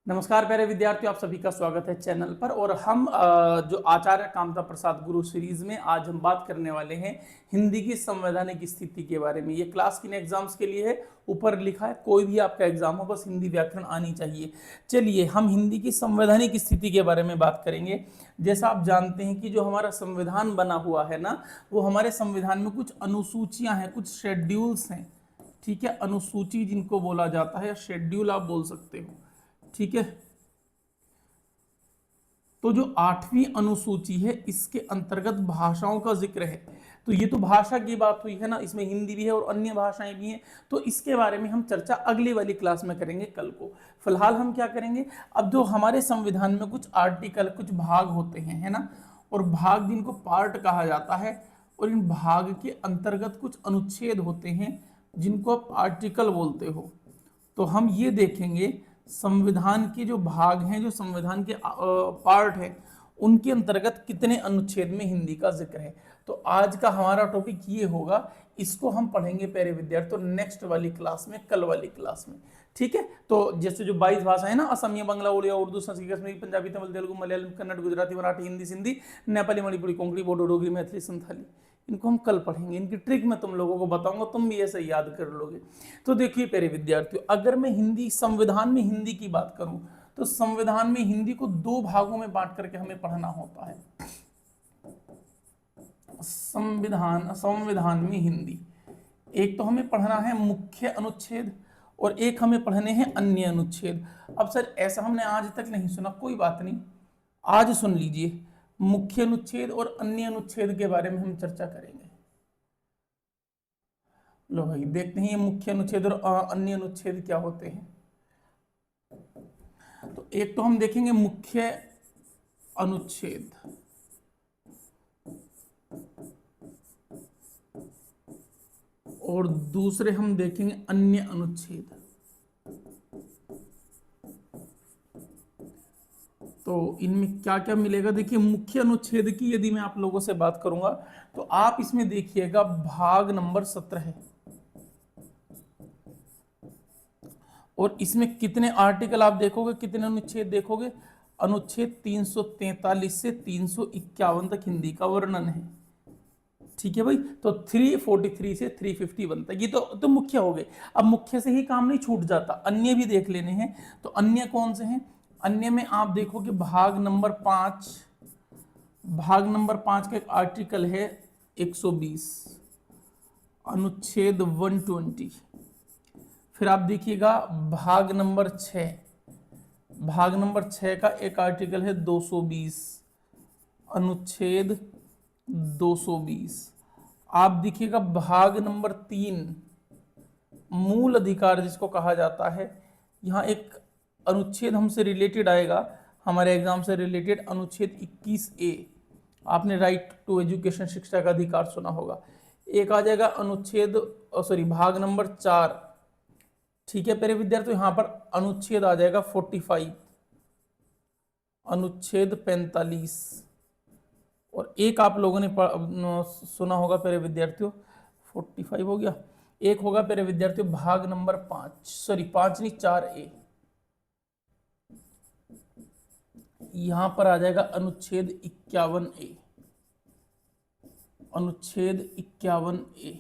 नमस्कार प्यारे विद्यार्थियों, आप सभी का स्वागत है चैनल पर। और हम जो आचार्य कामता प्रसाद गुरु सीरीज में आज हम बात करने वाले हैं हिंदी की संवैधानिक स्थिति के बारे में। ये क्लास किन एग्जाम्स के लिए है? ऊपर लिखा है, कोई भी आपका एग्जाम हो, बस हिंदी व्याकरण आनी चाहिए। चलिए हम हिंदी की संवैधानिक स्थिति के बारे में बात करेंगे। जैसा आप जानते हैं कि जो हमारा संविधान बना हुआ है ना, वो हमारे संविधान में कुछ अनुसूचियां हैं, कुछ शेड्यूल्स हैं। ठीक है, अनुसूची जिनको बोला जाता है या शेड्यूल आप बोल सकते हो। ठीक है, तो जो 8वीं अनुसूची है इसके अंतर्गत भाषाओं का जिक्र है। तो ये तो भाषा की बात हुई है ना, इसमें हिंदी भी है और अन्य भाषाएं भी हैं। तो इसके बारे में हम चर्चा अगली वाली क्लास में करेंगे, कल को। फिलहाल हम क्या करेंगे, अब जो हमारे संविधान में कुछ आर्टिकल, कुछ भाग होते हैं, है ना, और भाग जिनको पार्ट कहा जाता है, और इन भाग के अंतर्गत कुछ अनुच्छेद होते हैं जिनको आप आर्टिकल बोलते हो। तो हम ये देखेंगे संविधान के जो भाग हैं, जो संविधान के पार्ट हैं, उनके अंतर्गत कितने अनुच्छेद में हिंदी का जिक्र है। तो आज का हमारा टॉपिक ये होगा, इसको हम पढ़ेंगे प्यारे विद्यार्थी तो नेक्स्ट वाली क्लास में, कल वाली क्लास में। ठीक है, तो जैसे जो 22 भाषा है ना, असमिया, बांग्ला, उड़िया, उर्दू, संस्कृत, कश्मीरी, पंजाबी, तमिल, तेलुगु, मलयालम, कन्नड़, गुजराती, मराठी, हिंदी, सिंधी, नेपाली, मणिपुरी, कोंकणी, बोडो, डोगरी, मैथिली, संथाली, इनको हम कल पढ़ेंगे। इनकी ट्रिक मैं तुम लोगों को बताऊंगा, तुम भी ऐसे याद कर लोगे। तो देखिए प्यारे विद्यार्थियों, अगर मैं हिंदी, संविधान में हिंदी की बात करूं, तो संविधान में हिंदी को दो भागों में बांट करके हमें पढ़ना होता है। संविधान में हिंदी, एक तो हमें पढ़ना है मुख्य अनुच्छेद और एक हमें पढ़ने हैं अन्य अनुच्छेद। अब सर ऐसा हमने आज तक नहीं सुना, कोई बात नहीं, आज सुन लीजिए। मुख्य अनुच्छेद और अन्य अनुच्छेद के बारे में हम चर्चा करेंगे। लो भाई, देखते हैं ये मुख्य अनुच्छेद और अन्य अनुच्छेद क्या होते हैं। तो एक तो हम देखेंगे मुख्य अनुच्छेद, और दूसरे हम देखेंगे अन्य अनुच्छेद। तो इनमें क्या क्या मिलेगा, देखिए मुख्य अनुच्छेद की यदि मैं आप लोगों से बात करूंगा, तो आप इसमें देखिएगा भाग नंबर 17 है, और इसमें कितने आर्टिकल आप देखोगे, कितने अनुच्छेद देखोगे, अनुच्छेद 343 से 351 तक हिंदी का वर्णन है। ठीक है भाई, तो 343 से 351 तक ये तो मुख्य हो गए। अब मुख्य से ही काम नहीं छूट जाता, अन्य भी देख लेने हैं। तो अन्य कौन से हैं? अन्य में आप देखोगे भाग नंबर 5, भाग नंबर 5 का एक आर्टिकल है 120, अनुच्छेद 120। फिर आप देखिएगा भाग नंबर 6, भाग नंबर 6 का एक आर्टिकल है 220, अनुच्छेद 220। आप देखिएगा भाग नंबर 3, मूल अधिकार जिसको कहा जाता है, यहाँ एक अनुच्छेद हमसे रिलेटेड आएगा, हमारे एग्जाम से रिलेटेड, अनुच्छेद 21A। आपने राइट टू एजुकेशन, शिक्षा का अधिकार सुना होगा। एक आ जाएगा अनुच्छेद, सॉरी, भाग नंबर 4। ठीक है प्यारे विद्यार्थी, यहाँ पर अनुच्छेद आ जाएगा 45, अनुच्छेद 45। और एक आप लोगों ने सुना होगा प्यारे विद्यार्थियों, 45 हो गया। एक होगा प्यारे विद्यार्थियों भाग नंबर 5, सॉरी 5 नहीं, 4A। यहां पर आ जाएगा अनुच्छेद 51A, अनुच्छेद 51A।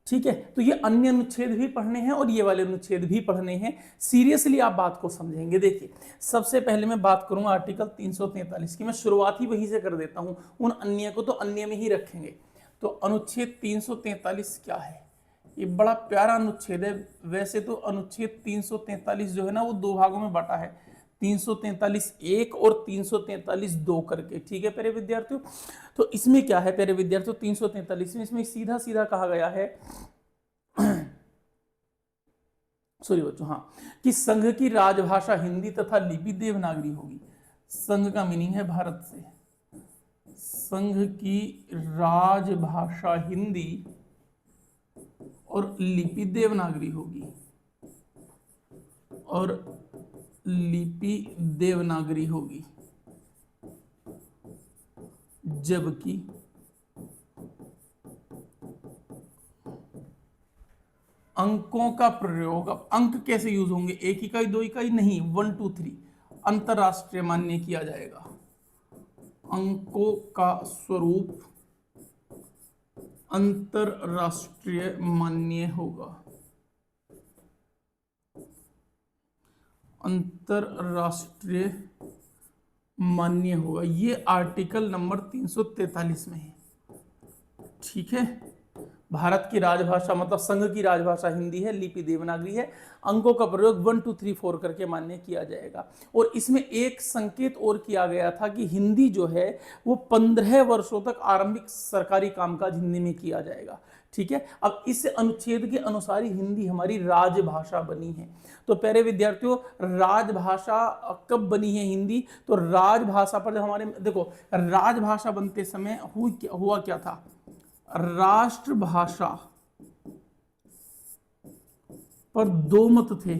ठीक है, तो ये अन्य अनुच्छेद भी पढ़ने हैं और ये वाले अनुच्छेद भी पढ़ने हैं। सीरियसली आप बात को समझेंगे। देखिए सबसे पहले मैं बात करूंगा आर्टिकल 343 की, मैं शुरुआत ही वहीं से कर देता हूं, उन अन्य को तो अन्य में ही रखेंगे। तो अनुच्छेद 343 क्या है? ये बड़ा प्यारा अनुच्छेद है। वैसे तो अनुच्छेद 343 जो है ना, वो दो भागों में बटा है, 343(1) और 343(2) करके। ठीक है प्यारे विद्यार्थियों, तो इसमें क्या है प्यारे विद्यार्थियों, 343 में इसमें सीधा सीधा कहा गया है, सॉरी बच्चों, हाँ, कि संघ की राजभाषा हिंदी तथा लिपि देवनागरी होगी। संघ का मीनिंग है भारत से। संघ की राजभाषा हिंदी और लिपि देवनागरी होगी, और लिपि देवनागरी होगी, जबकि अंकों का प्रयोग, अब अंक कैसे यूज होंगे, एक इकाई दो इकाई नहीं, 1 2 3 अंतरराष्ट्रीय मान्य किया जाएगा। अंकों का स्वरूप अंतरराष्ट्रीय मान्य होगा, अंतरराष्ट्रीय मान्य होगा। ये आर्टिकल नंबर 343 में है। ठीक है, भारत की राजभाषा मतलब संघ की राजभाषा हिंदी है, लिपि देवनागरी है। अंकों का प्रयोग 1 2 3 4 करके मान्य किया जाएगा। और इसमें एक संकेत और किया गया था कि हिंदी जो है वो 15 वर्षों तक आरंभिक सरकारी कामकाज हिंदी में किया जाएगा। ठीक है, अब इस अनुच्छेद के अनुसार ही हिंदी हमारी राजभाषा बनी है। तो प्यारे विद्यार्थियों, राजभाषा कब बनी है हिंदी, तो राजभाषा पर जब हमारे देखो राजभाषा बनते समय हुआ क्या था, राष्ट्रभाषा पर दो मत थे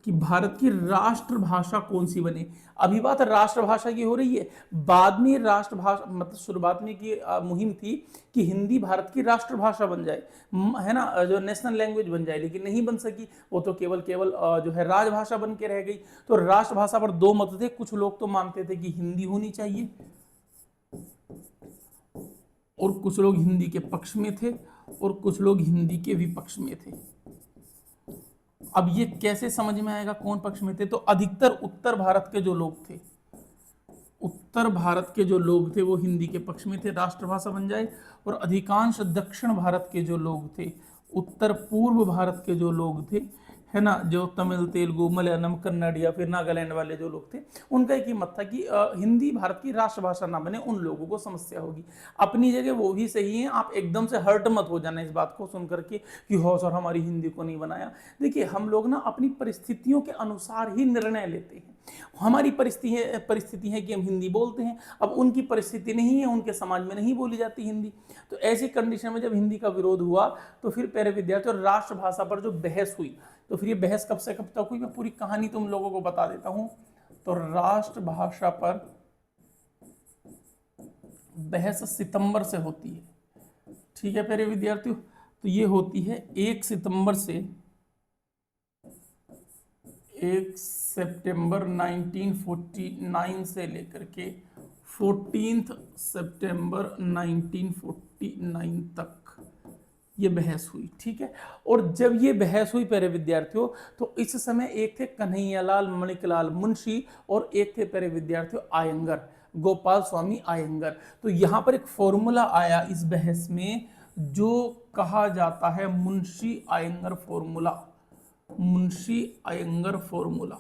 कि भारत की राष्ट्रभाषा कौन सी बने। अभी बात राष्ट्रभाषा की हो रही है, बाद में राष्ट्रभाषा मतलब शुरुआत में की मुहिम थी कि हिंदी भारत की राष्ट्रभाषा बन जाए, है ना, जो नेशनल लैंग्वेज बन जाए, लेकिन नहीं बन सकी। वो तो केवल जो है राजभाषा बन के रह गई। तो राष्ट्रभाषा पर दो मत थे, कुछ लोग तो मानते थे कि हिंदी होनी चाहिए और कुछ लोग हिंदी के पक्ष में थे और कुछ लोग हिंदी के विपक्ष में थे। अब ये कैसे समझ में आएगा कौन पक्ष में थे, तो अधिकतर उत्तर भारत के जो लोग थे, उत्तर भारत के जो लोग थे वो हिंदी के पक्ष में थे, राष्ट्रभाषा बन जाए। और अधिकांश दक्षिण भारत के जो लोग थे, उत्तर पूर्व भारत के जो लोग थे, है ना, जो तमिल तेलुगु मलयालम कन्नड़ या फिर नागालैंड वाले जो लोग थे, उनका एक ही मत था कि हिंदी भारत की राष्ट्रभाषा ना बने, उन लोगों को समस्या होगी। अपनी जगह वो भी सही है, आप एकदम से हर्ट मत हो जाना इस बात को सुन करके कि हो सर हमारी हिंदी को नहीं बनाया। देखिए हम लोग ना अपनी परिस्थितियों के अनुसार ही निर्णय लेते हैं। हमारी परिस्थिति है कि हम हिंदी बोलते हैं, अब उनकी परिस्थिति नहीं है, उनके समाज में नहीं बोली जाती हिंदी। तो ऐसी कंडीशन में जब हिंदी का विरोध हुआ तो फिर प्यारे विद्यार्थियों राष्ट्रभाषा पर जो बहस हुई, तो फिर ये बहस कब से कब तक हुई, मैं पूरी कहानी तुम लोगों को बता देता हूं। तो राष्ट्रभाषा पर बहस सितंबर से होती है। ठीक है प्यारे विद्यार्थियों, तो ये होती है 1 सितंबर से 1 सितंबर 1949 से लेकर के 14 सितंबर 1949 तक ये बहस हुई। ठीक है, और जब ये बहस हुई प्यारे विद्यार्थियों, तो इस समय एक थे कन्हैयालाल मणिकलाल मुंशी और एक थे प्यारे विद्यार्थियों आयंगर, गोपाल स्वामी आयंगर। तो यहां पर एक फॉर्मूला आया इस बहस में जो कहा जाता है मुंशी आयंगर फॉर्मूला, मुंशी आयंगर फॉर्मूला।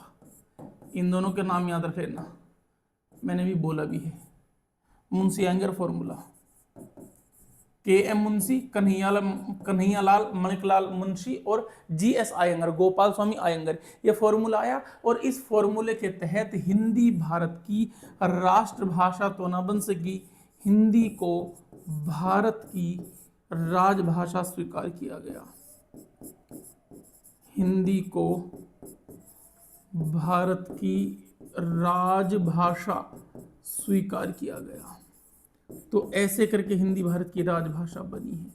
इन दोनों के नाम याद रख लेना, मैंने भी बोला भी है। Munshi Ayyangar formula, K M. मुंशी, कन्हैयालाल मणिकलाल मुंशी और जी.एस. आयंगर, गोपाल स्वामी आयंगर, ये फॉर्मूला आया। और इस फॉर्मूले के तहत हिंदी भारत की राष्ट्रभाषा तो न बन सकी, हिंदी को भारत की राजभाषा स्वीकार किया गया, हिंदी को भारत की राजभाषा स्वीकार किया गया। तो ऐसे करके हिंदी भारत की राजभाषा बनी है।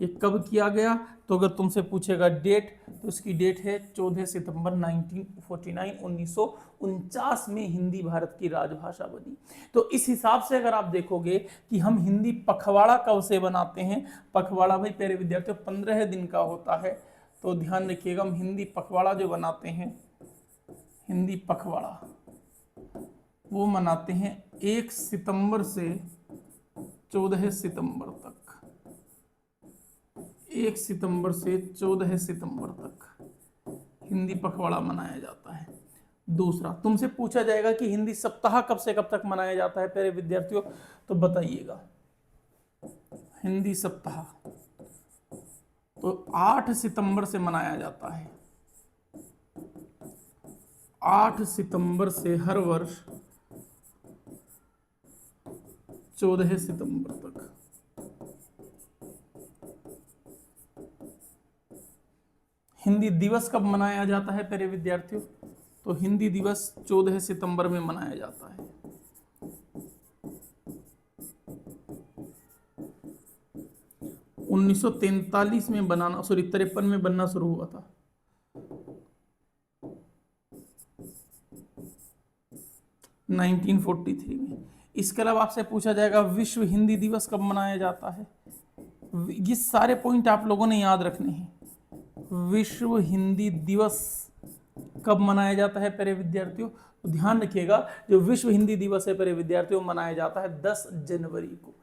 ये कब किया गया, तो अगर तुमसे पूछेगा डेट, तो इसकी डेट है 14 सितंबर 1949, 1949 में हिंदी भारत की राजभाषा बनी। तो इस हिसाब से अगर आप देखोगे कि हम हिंदी पखवाड़ा कब से बनाते हैं, पखवाड़ा भाई प्यारे विद्यार्थियों 15 दिन का होता है। तो ध्यान रखिएगा, हम हिंदी पखवाड़ा जो बनाते हैं, हिंदी पखवाड़ा वो मनाते हैं 1 सितंबर से 14 सितंबर तक, 1 सितंबर से 14 सितंबर तक हिंदी पखवाड़ा मनाया जाता है। दूसरा, तुमसे पूछा जाएगा कि हिंदी सप्ताह कब से कब तक मनाया जाता है प्यारे विद्यार्थियों, तो बताइएगा। हिंदी सप्ताह तो 8 सितंबर से मनाया जाता है, 8 सितंबर से हर वर्ष 14 सितंबर तक। हिंदी दिवस कब मनाया जाता है प्यारे विद्यार्थियों, तो हिंदी दिवस 14 सितंबर में मनाया जाता है। 1943 में बनाना, सॉरी 53 में बनना शुरू हुआ था। 1943 में। इसके अलावा आपसे पूछा जाएगा विश्व हिंदी दिवस कब मनाया जाता है। ये सारे पॉइंट आप लोगों ने याद रखने हैं। विश्व हिंदी दिवस कब मनाया जाता है प्यारे विद्यार्थियों, तो ध्यान रखिएगा जो विश्व हिंदी दिवस है प्यारे विद्यार्थियों मनाया जाता है 10 जनवरी को,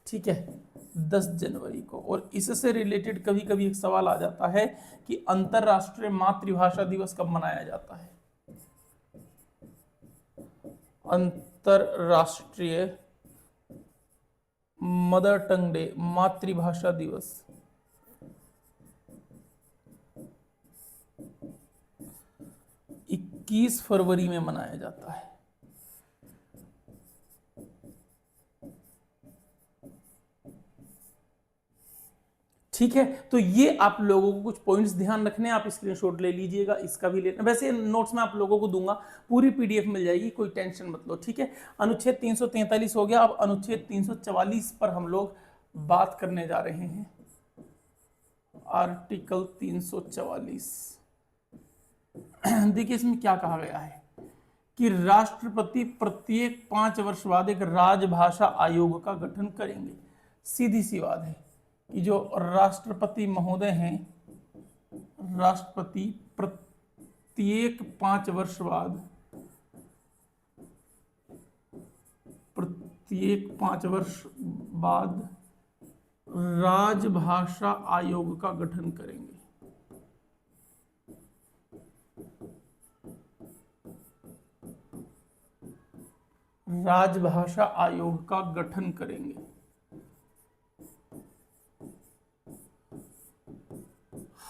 ठीक है, 10 जनवरी को। और इससे रिलेटेड कभी कभी एक सवाल आ जाता है कि अंतरराष्ट्रीय मातृभाषा दिवस कब मनाया जाता है। अंतरराष्ट्रीय मदर टंग डे, मातृभाषा दिवस 21 फरवरी में मनाया जाता है। ठीक है, तो ये आप लोगों को कुछ पॉइंट्स ध्यान रखने हैं, आप स्क्रीनशॉट ले लीजिएगा, इसका भी लेना। वैसे नोट्स में आप लोगों को दूंगा, पूरी पीडीएफ मिल जाएगी, कोई टेंशन मत लो, ठीक है। अनुच्छेद 343 हो गया, अब अनुच्छेद 344 पर हम लोग बात करने जा रहे हैं। आर्टिकल 344, देखिए इसमें क्या कहा गया है कि राष्ट्रपति प्रत्येक 5 वर्ष बाद एक राजभाषा आयोग का गठन करेंगे। सीधी सी बात है कि जो राष्ट्रपति महोदय हैं, राष्ट्रपति प्रत्येक 5 वर्ष बाद, प्रत्येक 5 वर्ष बाद राजभाषा आयोग का गठन करेंगे। राजभाषा आयोग का गठन करेंगे।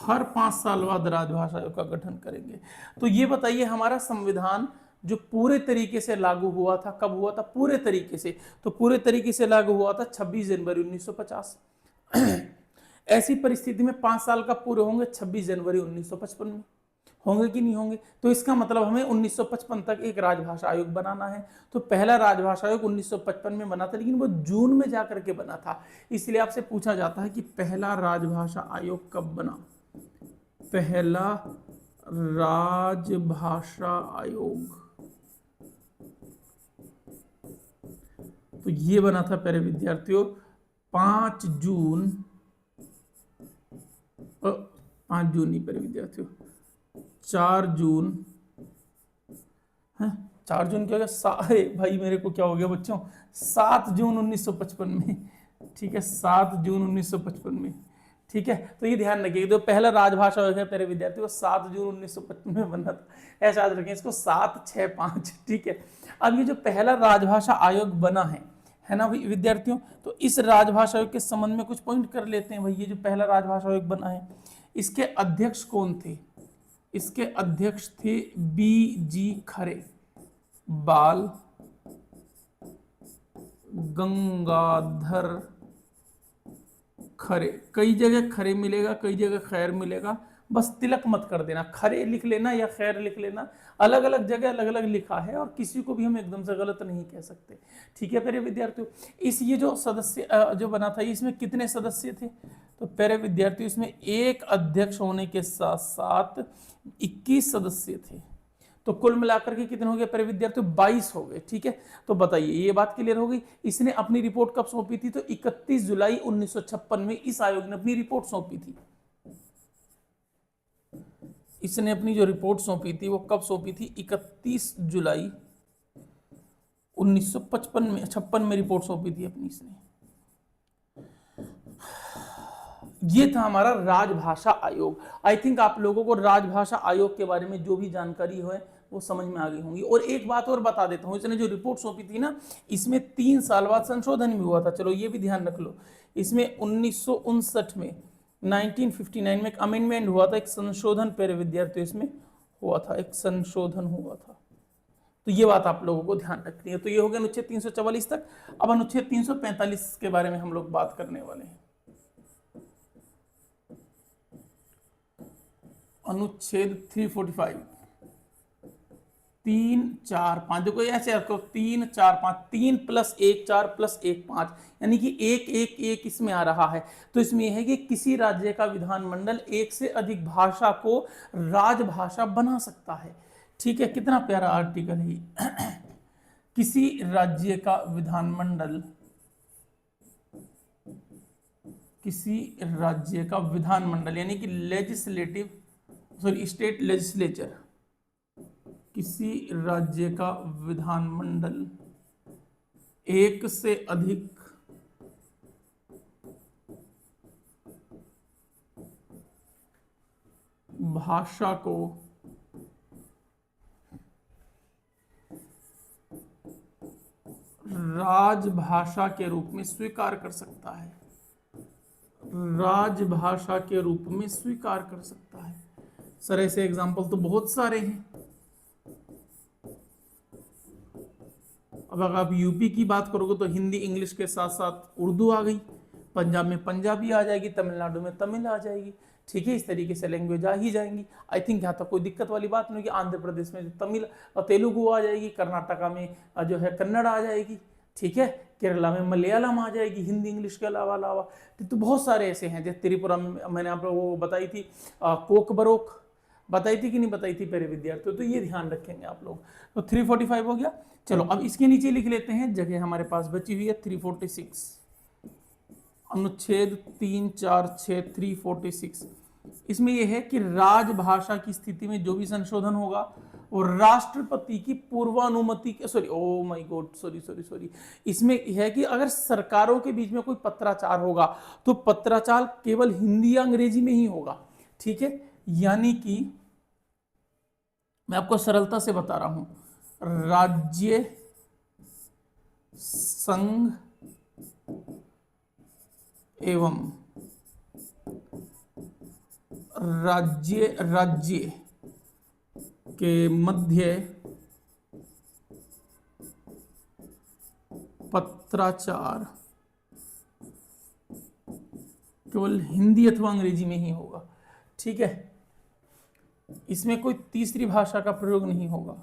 हर 5 साल बाद राजभाषा आयोग का गठन करेंगे। तो ये बताइए हमारा संविधान जो पूरे तरीके से लागू हुआ था, कब हुआ था पूरे तरीके से, तो पूरे तरीके से लागू हुआ था 26 जनवरी 1950। ऐसी परिस्थिति में 5 साल का पूरे होंगे 26 जनवरी 1955 में, होंगे कि नहीं होंगे। तो इसका मतलब हमें 1955 तक एक राजभाषा आयोग बनाना है। तो पहला राजभाषा आयोग 1955 में बना था, लेकिन वो जून में जाकर के बना था। इसलिए आपसे पूछा जाता है कि पहला राजभाषा आयोग कब बना। पहला राजभाषा आयोग तो ये बना था प्यारे विद्यार्थियों 5 जून, 5 जून नहीं प्यारे विद्यार्थियों, 4 जून है, 4 जून क्या हो गया, भाई मेरे को क्या हो गया बच्चों, 7 जून 1955 में, ठीक है, 7 जून 1955 में, ठीक है। तो ये ध्यान रखिए, तो पहला राजभाषा आयोग है प्यारे विद्यार्थियों 7 जून 1955 में बना था, ऐसा याद रखें इसको, 765, ठीक है। अब ये जो पहला राजभाषा आयोग बना है ना विद्यार्थियों, तो इस राजभाषा आयोग के संबंध में कुछ पॉइंट कर लेते हैं भाई। ये जो पहला राजभाषा आयोग बना है, इसके अध्यक्ष कौन थे, इसके अध्यक्ष थे B.G. खरे, बाल गंगाधर खरे। कई जगह खरे मिलेगा, कई जगह खैर मिलेगा, बस तिलक मत कर देना, खरे लिख लेना या खैर लिख लेना, अलग अलग जगह अलग अलग लिखा है और किसी को भी हम एकदम से गलत नहीं कह सकते, ठीक है प्यारे विद्यार्थियों। इस ये जो सदस्य जो बना था, इसमें कितने सदस्य थे, तो प्यारे विद्यार्थियों इसमें एक अध्यक्ष होने के साथ साथ 21 सदस्य थे। तो कुल मिलाकर के कितने हो गए प्यारे विद्यार्थियों, 22 हो गए, ठीक है। तो बताइए ये बात क्लियर हो गई। इसने अपनी रिपोर्ट कब सौंपी थी, तो 31 जुलाई 1956 में इस आयोग ने अपनी रिपोर्ट सौंपी थी। इसने अपनी जो रिपोर्ट सौंपी थी वो कब सौंपी थी, 31 जुलाई 1955 में, 56 में रिपोर्ट सौंपी थी अपनी इसने। ये था हमारा राजभाषा आयोग। आई थिंक आप लोगों को राजभाषा आयोग के बारे में जो भी जानकारी है वो समझ में आ गई होंगी। और एक बात और बता देता हूं, इसने जो रिपोर्ट सौंपी थी ना, इसमें 3 साल बाद संशोधन भी हुआ था, चलो ये भी ध्यान रख लो। इसमें 1959 में 1959 में एक अमेंडमेंट हुआ था, एक संशोधन प्यारे विद्यार्थियों इसमें हुआ था, एक संशोधन हुआ था। तो ये बात आप लोगों को ध्यान रखनी है। तो ये हो गया अनुच्छेद 344 तक। अब अनुच्छेद 345 के बारे में हम लोग बात करने वाले हैं। अनुच्छेद 345, 3 4 5, देखो ऐसे रखो 3 4 5, 3+1 4+1 5, यानी कि 1 1 1 इसमें आ रहा है। तो इसमें यह है कि किसी राज्य का विधानमंडल एक से अधिक भाषा को राजभाषा बना सकता है। ठीक है, कितना प्यारा आर्टिकल है। किसी राज्य का विधानमंडल, किसी राज्य का विधानमंडल यानी कि लेजिस्लेटिव, सॉरी स्टेट लेजिस्लेचर, किसी राज्य का विधानमंडल एक से अधिक भाषा को राजभाषा के रूप में स्वीकार कर सकता है, राजभाषा के रूप में स्वीकार कर सकता है। सर ऐसे एग्जाम्पल तो बहुत सारे हैं। अब अगर आप यूपी की बात करोगे तो हिंदी इंग्लिश के साथ साथ उर्दू आ गई, पंजाब में पंजाबी आ जाएगी, तमिलनाडु में तमिल आ जाएगी। ठीक है, इस तरीके से लैंग्वेज आ ही जाएंगी। आई थिंक यहाँ तक कोई दिक्कत वाली बात नहीं होगी। आंध्र प्रदेश में तमिल और तेलुगु आ जाएगी, कर्नाटका में जो है कन्नड़ आ जाएगी। ठीक है, केरला में मलयालम आ जाएगी, हिंदी इंग्लिश के अलावा अलावा। तो बहुत सारे ऐसे हैं। जैसे त्रिपुरा में मैंने आप लोगों को बताई थी कोक बरोक, बताई थी कि नहीं बताई थी प्यारे विद्यार्थियों, तो ये ध्यान रखेंगे आप लोग। तो 345 हो गया। चलो अब इसके नीचे लिख लेते हैं, जगह हमारे पास बची हुई है 346, अनुच्छेद 346 346। इसमें यह है कि राजभाषा की स्थिति में जो भी संशोधन होगा और राष्ट्रपति की पूर्वानुमति के, sorry oh my God, sorry sorry sorry, इसमें है कि अगर सरकारों के बीच में कोई पत्राचार होगा तो पत्राचार केवल हिंदी या अंग्रेजी में ही होगा। ठीक है, यानी कि मैं आपको सरलता से बता रहा हूं, राज्य, संघ एवं राज्य के मध्य पत्राचार केवल हिंदी अथवा अंग्रेजी में ही होगा। ठीक है, इसमें कोई तीसरी भाषा का प्रयोग नहीं होगा,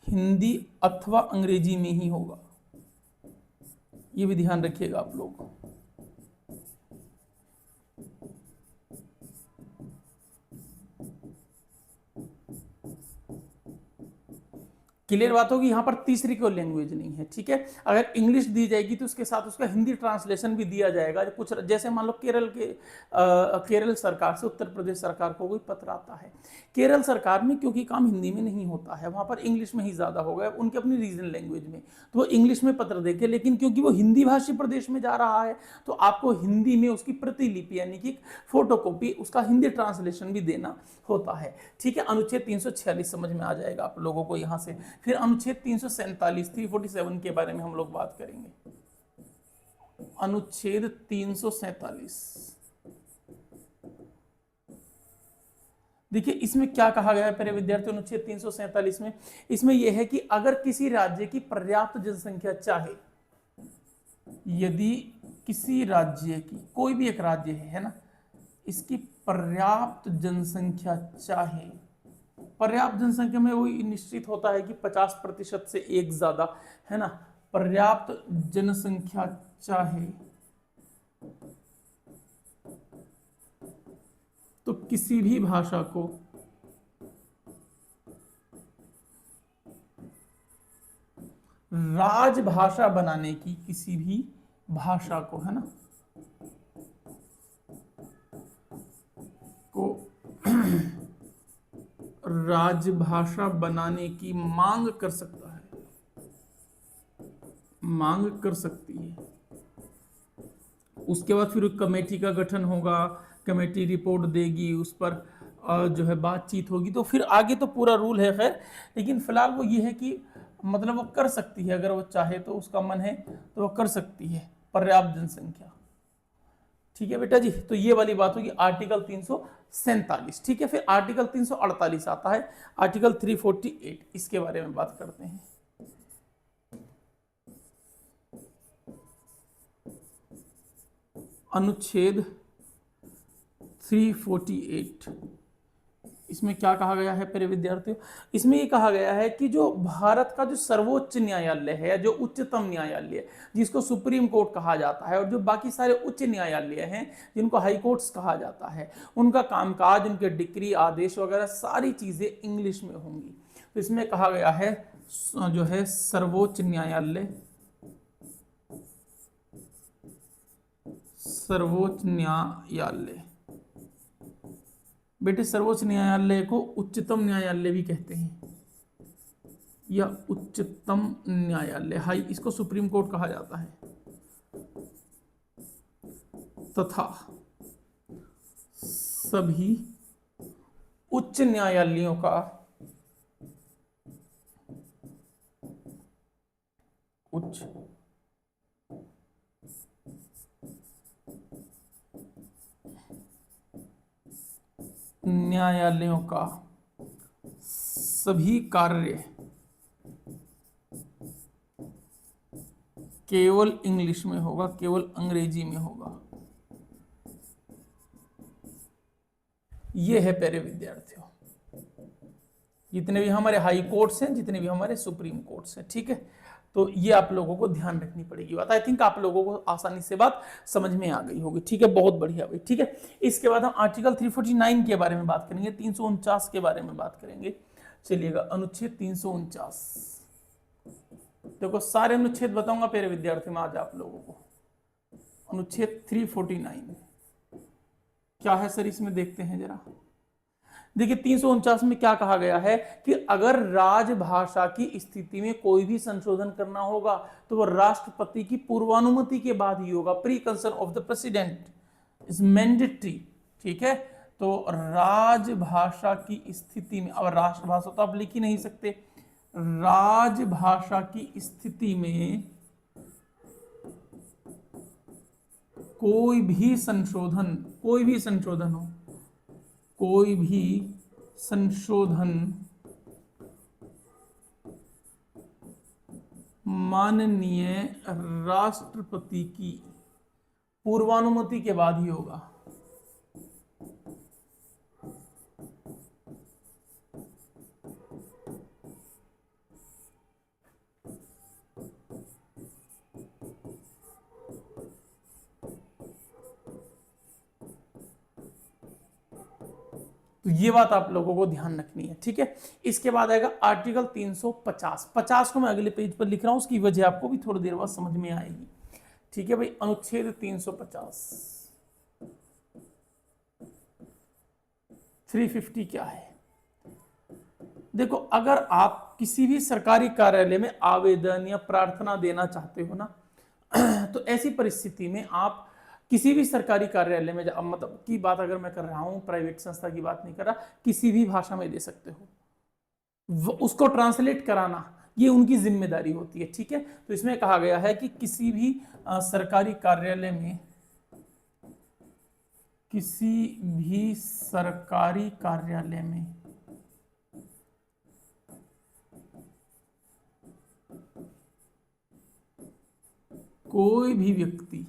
हिंदी अथवा अंग्रेजी में ही होगा। ये भी ध्यान रखिएगा आप लोग। क्लियर बात होगी, यहां पर तीसरी कोई लैंग्वेज नहीं है। ठीक है, अगर इंग्लिश दी जाएगी तो उसके साथ उसका हिंदी ट्रांसलेशन भी दिया जाएगा। कुछ जैसे मान लो केरल सरकार से उत्तर प्रदेश सरकार को कोई पत्र आता है, केरल सरकार में क्योंकि काम हिंदी में नहीं होता है, वहां पर इंग्लिश में ही ज्यादा होगा, उनके अपनी रीजनल लैंग्वेज में, तो वो इंग्लिश में पत्र देंगे। लेकिन क्योंकि वो हिंदी भाषी प्रदेश में जा रहा है तो आपको हिंदी में उसकी प्रतिलिपि यानी कि फोटोकॉपी, उसका हिंदी ट्रांसलेशन भी देना होता है। ठीक है, अनुच्छेद 346 समझ में आ जाएगा आप लोगों को यहां से। फिर अनुच्छेद 347 347 के बारे में हम लोग बात करेंगे। अनुच्छेद 347, देखिए इसमें क्या कहा गया है प्यारे विद्यार्थियों, अनुच्छेद 347 में, इसमें यह है कि अगर किसी राज्य की पर्याप्त जनसंख्या चाहे, यदि किसी राज्य की, कोई भी एक राज्य है ना, इसकी पर्याप्त जनसंख्या चाहे, पर्याप्त जनसंख्या में वही निश्चित होता है कि 50% से एक ज्यादा, है ना, पर्याप्त जनसंख्या चाहे तो किसी भी भाषा को राजभाषा बनाने की, किसी भी भाषा को, है ना, को राजभाषा बनाने की मांग कर सकता है, मांग कर सकती है। उसके बाद फिर कमेटी का गठन होगा, कमेटी रिपोर्ट देगी, उस पर जो है बातचीत होगी, तो फिर आगे तो पूरा रूल है खैर। लेकिन फिलहाल वो ये है कि मतलब वो कर सकती है, अगर वो चाहे तो, उसका मन है तो वो कर सकती है, पर्याप्त जनसंख्या। ठीक है बेटा जी, तो ये वाली बात होगी आर्टिकल 347। ठीक है, फिर आर्टिकल 348 आता है, आर्टिकल 348, इसके बारे में बात करते हैं। अनुच्छेद 348, इसमें क्या कहा गया है प्यारे विद्यार्थियों, इसमें ये कहा गया है कि जो भारत का जो सर्वोच्च न्यायालय है या जो उच्चतम न्यायालय जिसको सुप्रीम कोर्ट कहा जाता है, और जो बाकी सारे उच्च न्यायालय हैं जिनको हाई कोर्ट्स कहा जाता है, उनका कामकाज, उनके डिक्री, आदेश वगैरह सारी चीजें इंग्लिश में होंगी। तो इसमें कहा गया है जो है सर्वोच्च न्यायालय, सर्वोच्च न्यायालय, बेटे सर्वोच्च न्यायालय को उच्चतम न्यायालय भी कहते हैं या उच्चतम न्यायालय, हाई, इसको सुप्रीम कोर्ट कहा जाता है, तथा सभी उच्च न्यायालयों का उच्च न्यायालयों का सभी कार्य केवल इंग्लिश में होगा, केवल अंग्रेजी में होगा। यह है प्यारे विद्यार्थियों जितने भी हमारे हाई कोर्ट्स हैं, जितने भी हमारे सुप्रीम कोर्ट्स हैं, ठीक है। तो ये आप लोगों को ध्यान रखनी पड़ेगी बात। आई थिंक आप लोगों को आसानी से बात समझ में आ गई होगी, ठीक है, बहुत बढ़िया भाई, ठीक है। इसके बाद हम आर्टिकल 349 के बारे में बात करेंगे, 349 के बारे में बात करेंगे। चलिएगा, अनुच्छेद 349, देखो सारे अनुच्छेद बताऊंगा प्यारे विद्यार्थी में आज आप लोगों को। अनुच्छेद 349 क्या है सर, इसमें देखते हैं जरा। देखिए 349 में क्या कहा गया है कि अगर राजभाषा की स्थिति में कोई भी संशोधन करना होगा तो वह राष्ट्रपति की पूर्वानुमति के बाद ही होगा। Pre concern of the president is mandatory, ठीक है। तो राजभाषा की स्थिति में, अब राष्ट्रभाषा तो आप लिख ही नहीं सकते, राजभाषा की स्थिति में कोई भी संशोधन हो, कोई भी संशोधन माननीय राष्ट्रपति की पूर्वानुमति के बाद ही होगा। तो ये बात आप लोगों को ध्यान रखनी है, ठीक है। इसके बाद आएगा आर्टिकल 350। 50 को मैं अगले पेज पर लिख रहा हूं, उसकी वजह आपको भी थोड़ी देर बाद समझ में आएगी, ठीक है भाई। अनुच्छेद 350 350 क्या है? देखो, अगर आप किसी भी सरकारी कार्यालय में आवेदन या प्रार्थना देना चाहते हो ना, तो ऐसी परिस्थिति में आप किसी भी सरकारी कार्यालय में, मतलब की बात अगर मैं कर रहा हूं, प्राइवेट संस्था की बात नहीं कर रहा, किसी भी भाषा में दे सकते हो। उसको ट्रांसलेट कराना ये उनकी जिम्मेदारी होती है, ठीक है। तो इसमें कहा गया है कि किसी भी सरकारी कार्यालय में, किसी भी सरकारी कार्यालय में कोई भी व्यक्ति,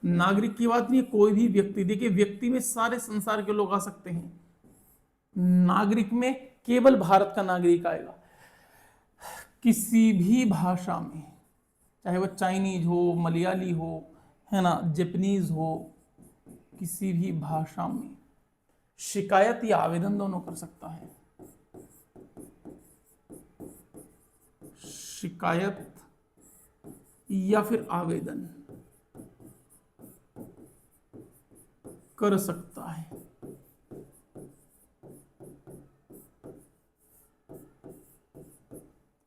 नागरिक की बात नहीं है, कोई भी व्यक्ति, देखिए व्यक्ति में सारे संसार के लोग आ सकते हैं, नागरिक में केवल भारत का नागरिक आएगा। किसी भी भाषा में, चाहे वो चाइनीज हो, मलयाली हो, है ना, जापानीज हो, किसी भी भाषा में शिकायत या आवेदन दोनों कर सकता है। शिकायत या फिर आवेदन कर सकता है।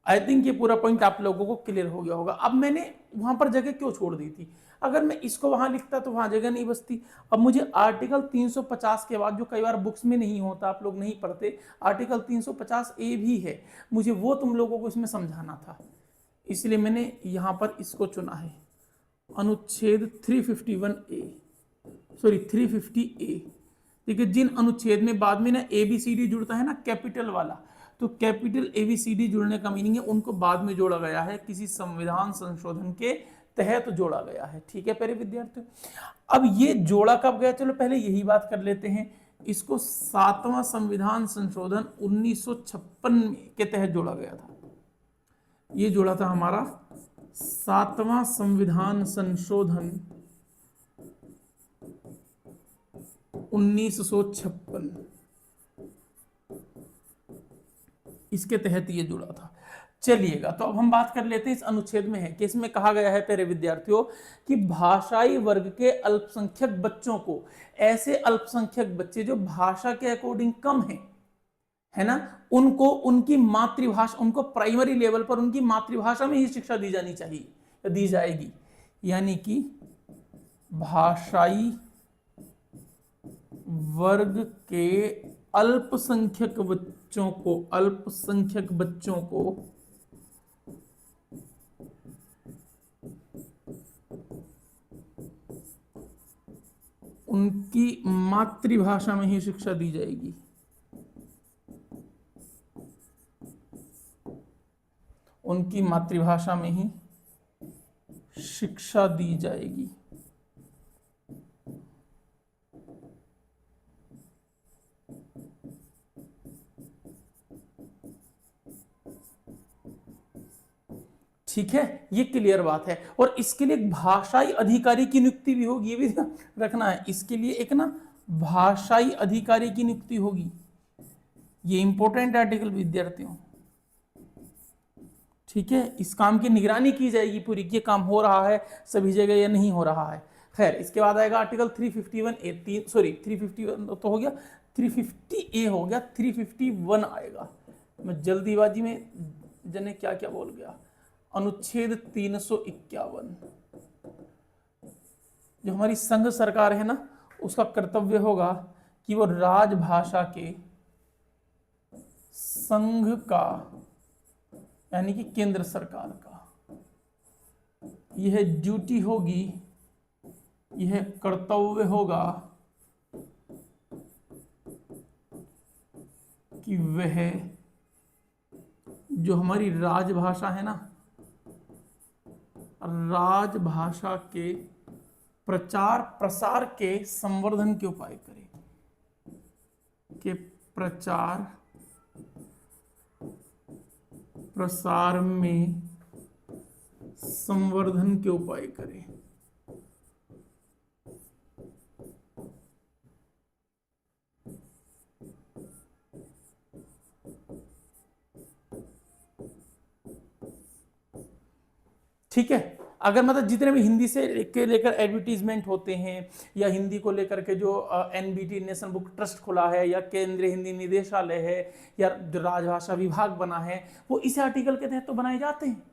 आई थिंक ये पूरा पॉइंट आप लोगों को क्लियर हो गया होगा। अब मैंने वहां पर जगह क्यों छोड़ दी थी? अगर मैं इसको वहां लिखता तो वहां जगह नहीं बचती। अब मुझे आर्टिकल 350 के बाद, जो कई बार बुक्स में नहीं होता, आप लोग नहीं पढ़ते, आर्टिकल 350A भी है, मुझे वो तुम लोगों को इसमें समझाना था, इसलिए मैंने यहां पर इसको चुना है। अनुच्छेद 351A, सॉरी 350A। देखिए, जिन अनुच्छेद में बाद में ना ABCD जुड़ता है ना, कैपिटल वाला, तो कैपिटल ABCD जुड़ने का मीनिंग है उनको बाद में जोड़ा गया है, किसी संविधान संशोधन के तहत जोड़ा गया है, ठीक है प्यारे विद्यार्थियों। अब ये जोड़ा कब गया, चलो पहले यही बात कर लेते हैं इसको 7वां संविधान संशोधन 1956 के तहत जोड़ा गया था। ये जोड़ा था हमारा 7वां संविधान संशोधन 1956, इसके तहत ये जुड़ा था। चलिएगा, तो अब हम बात कर लेते हैं इस अनुच्छेद में है कि इसमें कहा गया है प्यारे विद्यार्थियों कि भाषाई वर्ग के अल्पसंख्यक बच्चों को, ऐसे अल्पसंख्यक बच्चे जो भाषा के अकॉर्डिंग कम है ना, उनको उनकी मातृभाषा, उनको प्राइमरी लेवल पर उनकी मातृभाषा में ही शिक्षा दी जानी चाहिए, दी जाएगी। यानी कि भाषाई वर्ग के अल्पसंख्यक बच्चों को उनकी मातृभाषा में ही शिक्षा दी जाएगी। उनकी मातृभाषा में ही शिक्षा दी जाएगी। ठीक है, ये क्लियर बात है। और इसके लिए एक भाषाई अधिकारी की नियुक्ति भी होगी, ये भी रखना है। इसके लिए एक ना भाषाई अधिकारी की नियुक्ति होगी। ये इंपॉर्टेंट आर्टिकल विद्यार्थियों, ठीक है। इस काम की निगरानी की जाएगी पूरी, कि काम हो रहा है सभी जगह या नहीं हो रहा है। खैर, इसके बाद आएगा आर्टिकल 351A, सॉरी 351 तो हो गया, 350A हो गया, 351 आएगा। मैं जल्दीबाजी में जने क्या क्या बोल गया। अनुच्छेद 351, जो हमारी संघ सरकार है ना, उसका कर्तव्य होगा कि वो राजभाषा के संघ का, यानी कि केंद्र सरकार का यह ड्यूटी होगी, यह कर्तव्य होगा कि वह जो हमारी राजभाषा है ना, राजभाषा के प्रचार प्रसार के संवर्धन के उपाय करे, के प्रचार प्रसार में संवर्धन के उपाय करे। ठीक है, अगर मतलब जितने भी हिंदी से लेकर एडवर्टीजमेंट होते हैं, या हिंदी को लेकर के जो एनबीटी नेशनल बुक ट्रस्ट खुला है, या केंद्रीय हिंदी निदेशालय है, या जो राजभाषा विभाग बना है, वो इस आर्टिकल के तहत तो बनाए जाते हैं।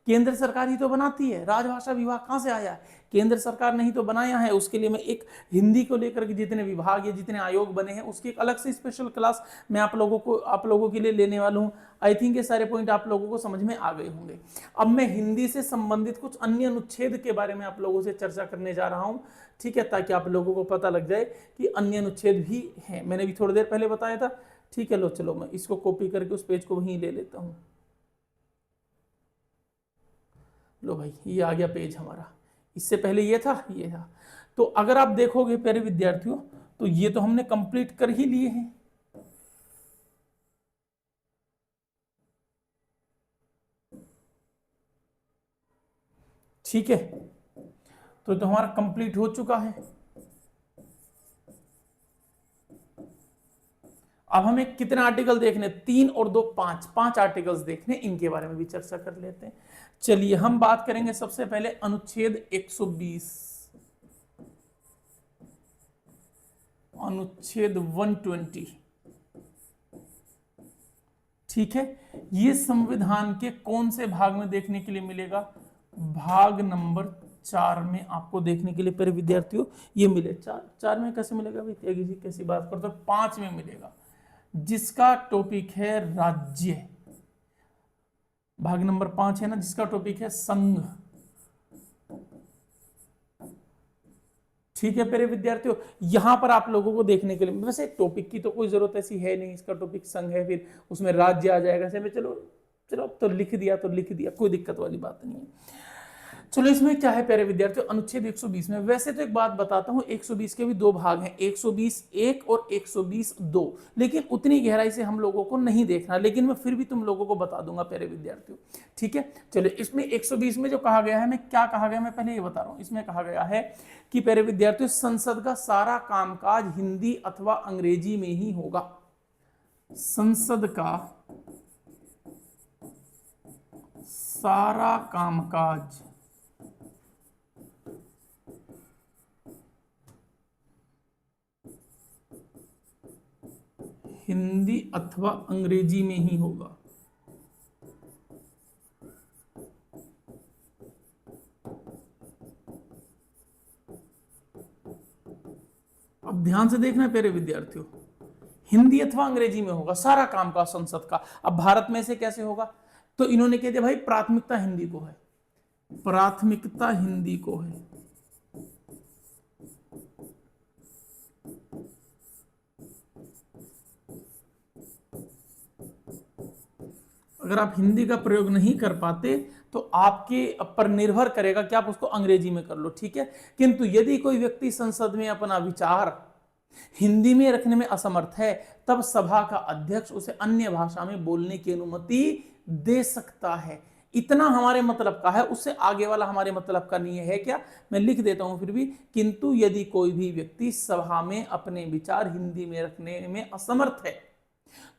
केंद्र सरकार ही तो बनाती है, राजभाषा विभाग कहाँ से आया है? केंद्र सरकार ने ही तो बनाया है। उसके लिए मैं एक हिंदी को लेकर के जितने विभाग या जितने आयोग बने हैं, उसकी एक अलग से स्पेशल क्लास मैं आप लोगों के लिए लेने वाला हूँ। आई थिंक ये सारे पॉइंट आप लोगों को समझ में आ गए होंगे। अब मैं हिंदी से संबंधित कुछ अन्य अनुच्छेद के बारे में आप लोगों से चर्चा करने जा रहा हूँ, ठीक है, ताकि आप लोगों को पता लग जाए कि अन्य अनुच्छेद भी हैं। मैंने भी थोड़ी देर पहले बताया था, ठीक है। लो चलो, मैं इसको कॉपी करके उस पेज को वहीं ले लेता हूँ। लो भाई, ये आ गया पेज हमारा। इससे पहले ये था, ये था। तो अगर आप देखोगे प्यारे विद्यार्थियों, तो ये तो हमने कंप्लीट कर ही लिए हैं। ठीक है, तो हमारा कंप्लीट हो चुका है। अब हमें कितने आर्टिकल देखने? 3 और 2 5 आर्टिकल्स देखने, इनके बारे में भी चर्चा कर लेते हैं। चलिए, हम बात करेंगे सबसे पहले अनुच्छेद 120, अनुच्छेद 120। ठीक है, ये संविधान के कौन से भाग में देखने के लिए मिलेगा? भाग नंबर 4 में आपको देखने के लिए प्यारे विद्यार्थियों ये मिले। 4 में कैसे मिलेगा भाई? त्यागी जी कैसी बात करते हो? 5 में मिलेगा, जिसका टॉपिक है राज्य। भाग नंबर 5 है ना, जिसका टॉपिक है संघ। ठीक है प्यारे विद्यार्थियों, यहां पर आप लोगों को देखने के लिए, वैसे टॉपिक की तो कोई जरूरत ऐसी है नहीं, इसका टॉपिक संघ है, फिर उसमें राज्य आ जाएगा। चलो चलो, अब तो लिख दिया तो लिख दिया, कोई दिक्कत वाली बात नहीं है। चलो इसमें क्या है प्यारे विद्यार्थियों, अनुच्छेद 120 में वैसे तो एक बात बताता हूं, 120 के भी दो भाग हैं, 120 एक और 120 दो, लेकिन उतनी गहराई से हम लोगों को नहीं देखना, लेकिन मैं फिर भी तुम लोगों को बता दूंगा प्यारे विद्यार्थियों, ठीक है। चलो इसमें 120 में जो कहा गया है, मैं क्या कहा गया मैं पहले ये बता रहा हूं, इसमें कहा गया है कि प्यारे विद्यार्थियों संसद का सारा कामकाज हिंदी अथवा अंग्रेजी में ही होगा। संसद का सारा कामकाज हिंदी अथवा अंग्रेजी में ही होगा। अब ध्यान से देखना प्यारे विद्यार्थियों, हिंदी अथवा अंग्रेजी में होगा सारा काम का संसद का। अब भारत में से कैसे होगा, तो इन्होंने कह दिया भाई प्राथमिकता हिंदी को है, प्राथमिकता हिंदी को है। अगर आप हिंदी का प्रयोग नहीं कर पाते तो आपके पर निर्भर करेगा कि आप उसको अंग्रेजी में कर लो, ठीक है। किंतु यदि कोई व्यक्ति संसद में अपना विचार हिंदी में रखने में असमर्थ है, तब सभा का अध्यक्ष उसे अन्य भाषा में बोलने की अनुमति दे सकता है। इतना हमारे मतलब का है, उससे आगे वाला हमारे मतलब का नहीं है क्या, मैं लिख देता हूं फिर भी। किंतु यदि कोई भी व्यक्ति सभा में अपने विचार हिंदी में रखने में असमर्थ है,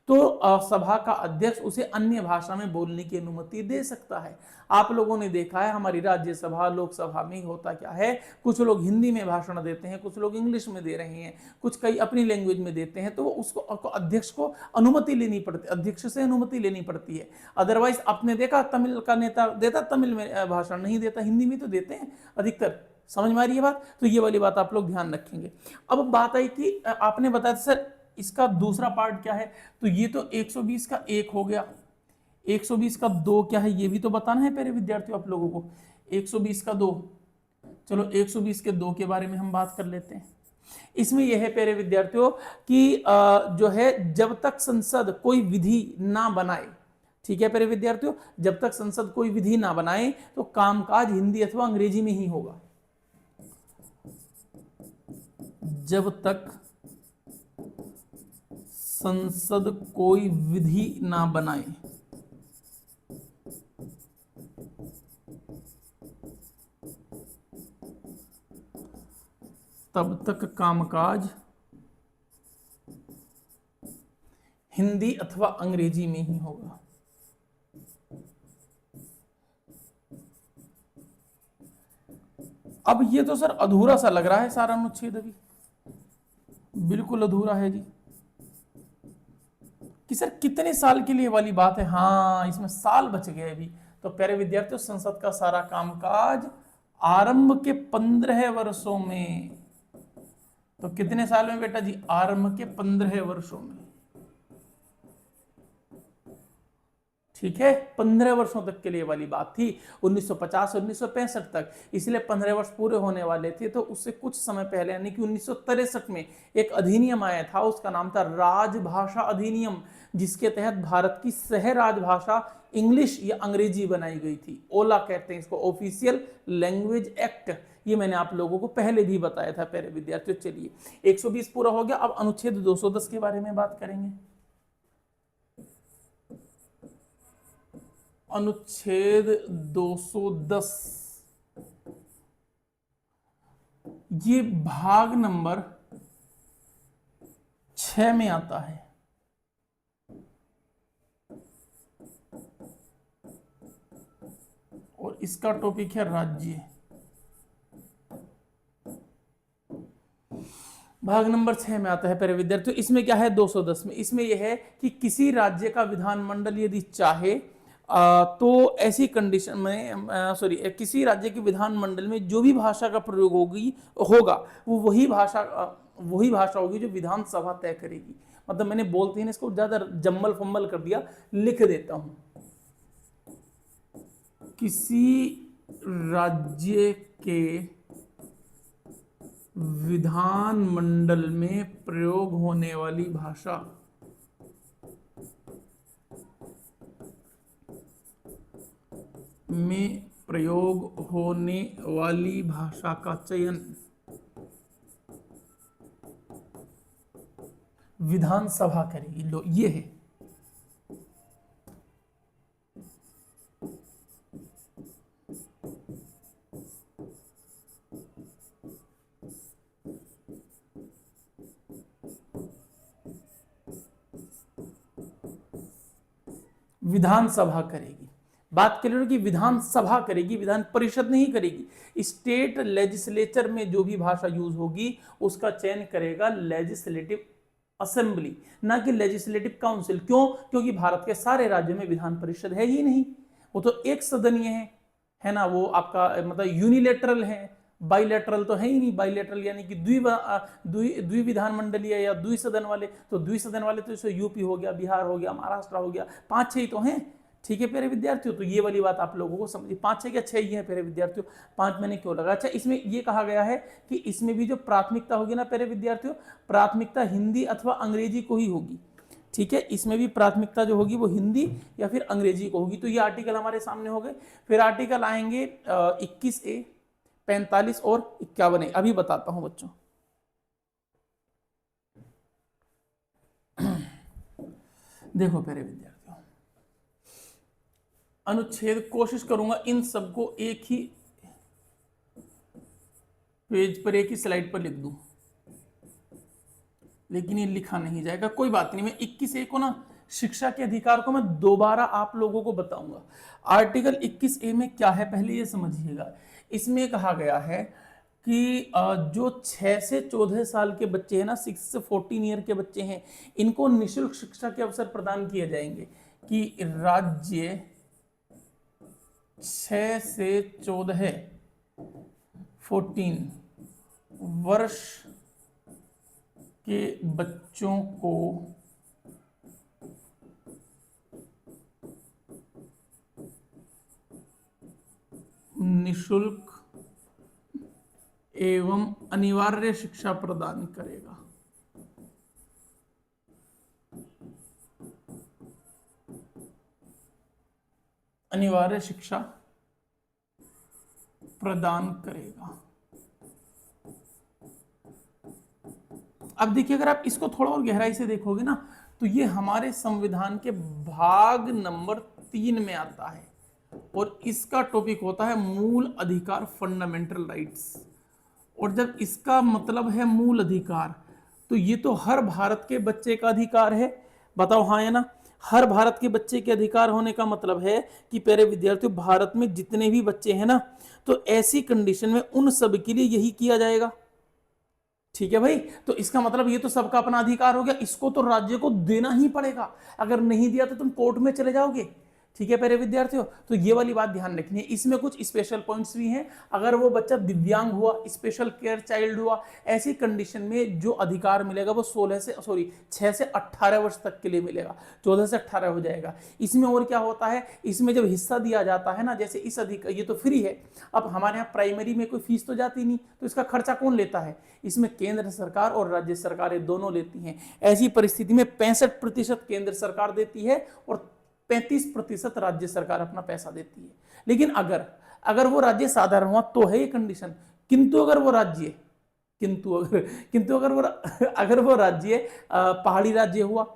तो सभा का अध्यक्ष उसे अन्य भाषा में बोलने की अनुमति दे सकता है। आप लोगों ने देखा है हमारी राज्यसभा लोकसभा में होता क्या है, कुछ लोग हिंदी में भाषण देते हैं, कुछ लोग इंग्लिश में दे रहे हैं, कुछ कई अपनी लैंग्वेज में देते हैं, तो उसको अध्यक्ष को अनुमति लेनी पड़ती, अध्यक्ष से अनुमति लेनी पड़ती है। अदरवाइज आपने देखा तमिल का नेता देता तमिल में भाषण, नहीं देता हिंदी में तो देते हैं अधिकतर। समझ में आ रही है बात, तो ये वाली बात आप लोग ध्यान रखेंगे। अब बात आई कि आपने बताया सर इसका दूसरा पार्ट क्या है, तो ये तो 120 का एक हो गया, 120 का दो क्या है ये भी तो बताना है प्यारे विद्यार्थियों आप लोगों को। 120 का दो, चलो 120 के दो के बारे में हम बात कर लेते हैं। इसमें यह है प्यारे विद्यार्थियों कि जो है जब तक संसद कोई विधि ना बनाए, ठीक है प्यारे विद्यार्थियों, जब तक संसद कोई विधि ना बनाए तो कामकाज हिंदी अथवा अंग्रेजी में ही होगा। जब तक संसद कोई विधि ना बनाए तब तक कामकाज हिंदी अथवा अंग्रेजी में ही होगा। अब ये तो सर अधूरा सा लग रहा है सारा अनुच्छेद, अभी बिल्कुल अधूरा है जी कि सर कितने साल के लिए वाली बात है। हाँ इसमें साल बच गए अभी। तो प्यारे विद्यार्थियों संसद का सारा कामकाज आरंभ के 15 वर्षों में, तो कितने साल में बेटा जी, आरंभ के 15 वर्षों में, ठीक है 15 वर्षों तक के लिए वाली बात थी, 1950 से 1965 तक, इसलिए 15 वर्ष पूरे होने वाले थे। तो उससे कुछ समय पहले यानी कि 1963 में एक अधिनियम आया था, उसका नाम था राजभाषा अधिनियम, जिसके तहत भारत की सह राजभाषा इंग्लिश या अंग्रेजी बनाई गई थी। ओला कहते हैं इसको, ऑफिशियल लैंग्वेज एक्ट। ये मैंने आप लोगों को पहले भी बताया था प्यारे विद्यार्थियों। चलिए 120 पूरा हो गया, अब अनुच्छेद 210 के बारे में बात करेंगे। अनुच्छेद 210 ये भाग नंबर 6 में आता है। और इसका टॉपिक है राज्य। भाग नंबर 6 में आता है प्यारे विद्यार्थियों। इसमें क्या है 210 में, इसमें यह है कि किसी राज्य का विधानमंडल यदि चाहे तो ऐसी कंडीशन में किसी राज्य के विधानमंडल में जो भी भाषा का प्रयोग होगा वो वही भाषा होगी जो विधानसभा तय करेगी। मतलब मैंने बोलते हैं इसको ज्यादा जम्मल फम्बल कर दिया, लिख देता हूं। किसी राज्य के विधानमंडल में प्रयोग होने वाली भाषा प्रयोग होने वाली भाषा का चयन विधानसभा करेगी। लो ये है, विधानसभा करेगी। बात क्लियर कि विधानसभा करेगी, विधान परिषद नहीं करेगी। स्टेट लेजिस्लेचर में जो भी भाषा यूज होगी उसका चयन करेगा लेजिस्लेटिव असेंबली, ना कि लेजिस्लेटिव काउंसिल। क्यों? क्योंकि भारत के सारे राज्यों में विधान परिषद है ही नहीं, वो तो एक सदनीय है ना, वो आपका मतलब यूनिलेटरल है, बाइलेटरल तो है ही नहीं। बाइलेटरल यानी कि द्विविधान मंडलीय या द्विसदन वाले, तो द्विसदन वाले तो जैसे यूपी हो गया, बिहार हो गया, महाराष्ट्र हो गया, 5-6 ही तो हैं। ठीक है प्यारे विद्यार्थियों, तो ये वाली बात आप लोगों को समझिए। 5-6 क्या 6 ही है प्यारे विद्यार्थियों, 5 मैंने क्यों लगा। अच्छा, इसमें ये कहा गया है कि इसमें भी जो प्राथमिकता होगी ना प्यारे विद्यार्थियों, प्राथमिकता हिंदी अथवा अंग्रेजी को ही होगी। ठीक है, इसमें भी प्राथमिकता जो होगी वो हिंदी या फिर अंग्रेजी को होगी। तो ये आर्टिकल हमारे सामने हो गए। फिर आर्टिकल आएंगे 21A, 45 और 51A। अभी बताता हूं बच्चों। देखो प्यारे विद्यार्थियों, अनुच्छेद कोशिश करूंगा इन सबको एक ही पेज पर, एक ही स्लाइड पर लिख दूं, लेकिन ये लिखा नहीं जाएगा। कोई बात नहीं, मैं 21A को ना, शिक्षा के अधिकार को मैं दोबारा आप लोगों को बताऊंगा। आर्टिकल 21A में क्या है पहले ये समझिएगा। इसमें कहा गया है कि जो 6 से 14 साल के बच्चे हैं ना, 6 से 14 ईयर के बच्चे हैं, इनको निःशुल्क शिक्षा के अवसर प्रदान किए जाएंगे। कि राज्य 6 से 14 14 वर्ष के बच्चों को निःशुल्क एवं अनिवार्य शिक्षा प्रदान करेगा। अनिवार्य शिक्षा प्रदान करेगा। अब देखिए, अगर आप इसको थोड़ा और गहराई से देखोगे ना, तो ये हमारे संविधान के भाग नंबर 3 में आता है और इसका टॉपिक होता है मूल अधिकार, फंडामेंटल राइट्स। और जब इसका मतलब है मूल अधिकार, तो ये तो हर भारत के बच्चे का अधिकार है। बताओ हाँ या ना? हर भारत के बच्चे के अधिकार होने का मतलब है कि प्यारे विद्यार्थियों, भारत में जितने भी बच्चे हैं ना, तो ऐसी कंडीशन में उन सब के लिए यही किया जाएगा। ठीक है भाई, तो इसका मतलब ये तो सबका अपना अधिकार हो गया, इसको तो राज्य को देना ही पड़ेगा। अगर नहीं दिया तो तुम कोर्ट में चले जाओगे। ठीक है प्यारे विद्यार्थियों, तो ये वाली बात ध्यान रखनी है। इसमें कुछ स्पेशल पॉइंट्स भी हैं। अगर वो बच्चा दिव्यांग हुआ, स्पेशल केयर चाइल्ड हुआ, ऐसी कंडीशन में जो अधिकार मिलेगा वो 6 से 18 वर्ष तक के लिए मिलेगा। 14 से 18 हो जाएगा। इसमें और क्या होता है, इसमें जब हिस्सा दिया जाता है ना, जैसे इस अधिकार, ये तो फ्री है। अब हमारे यहाँ प्राइमरी में कोई फीस तो जाती नहीं, तो इसका खर्चा कौन लेता है? इसमें केंद्र सरकार और राज्य सरकारें दोनों लेती हैं। ऐसी परिस्थिति में 65% केंद्र सरकार देती है और 35% राज्य सरकार अपना पैसा देती है। लेकिन अगर वो राज्य साधारण हुआ तो है ये कंडीशन। किंतु अगर वो राज्य अगर वो राज्य पहाड़ी राज्य हुआ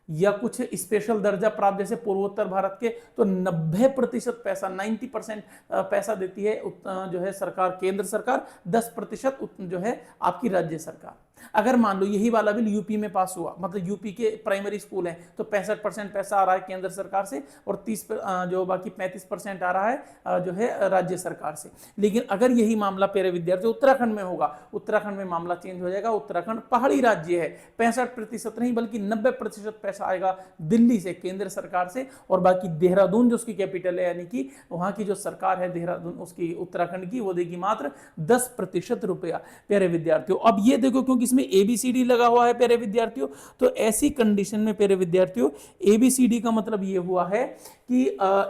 या कुछ स्पेशल दर्जा प्राप्त जैसे पूर्वोत्तर भारत के, तो 90% पैसा, 90% पैसा देती है जो है सरकार, केंद्र सरकार, 10% जो है आपकी राज्य सरकार। अगर मान लो यही वाला बिल यूपी में पास हुआ, मतलब यूपी के प्राइमरी स्कूल हैं, तो 65% पैसा आ रहा है केंद्र सरकार से और 30 जो बाकी 35% आ रहा है जो है राज्य सरकार से। लेकिन अगर यही मामला प्यारे विद्यार्थी उत्तराखंड में होगा, उत्तराखंड में मामला चेंज हो जाएगा। उत्तराखंड पहाड़ी राज्य है, 65% नहीं बल्कि 90% पैसा आएगा दिल्ली से, केंद्र सरकार से, और बाकी देहरादून जो उसकी कैपिटल है, यानी कि वहां की जो सरकार है देहरादून, उसकी उत्तराखंड की, वो देगी मात्र 10% रुपया। प्यारे विद्यार्थियों, अब ये देखो, क्योंकि इसमें ABCD लगा हुआ है प्यारे विद्यार्थियों, तो ऐसी कंडीशन में प्यारे विद्यार्थियों ABCD का मतलब ये हुआ है कि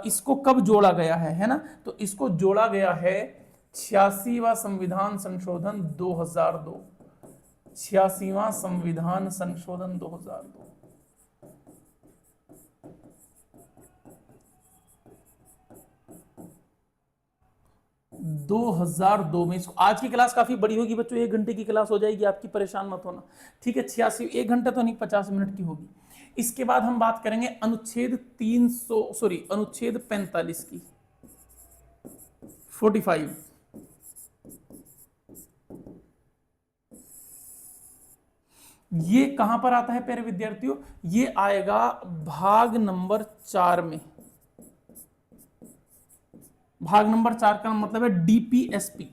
इसको कब जोड़ा गया है ना? तो इसको जोड़ा गया है 86वां संविधान संशोधन 2002। 86वां संविधान संशोधन 2002। 2002 में। इसको आज की क्लास काफी बड़ी होगी बच्चों, 1 घंटे की क्लास हो जाएगी आपकी, परेशान मत होना, ठीक है। 86, 1 घंटा तो नहीं, 50 मिनट की होगी। इसके बाद हम बात करेंगे अनुच्छेद 45 की, 45। ये कहां पर आता है प्यारे विद्यार्थियों? ये आएगा भाग नंबर 4 में। भाग नंबर 4 का मतलब है डीपीएसपी।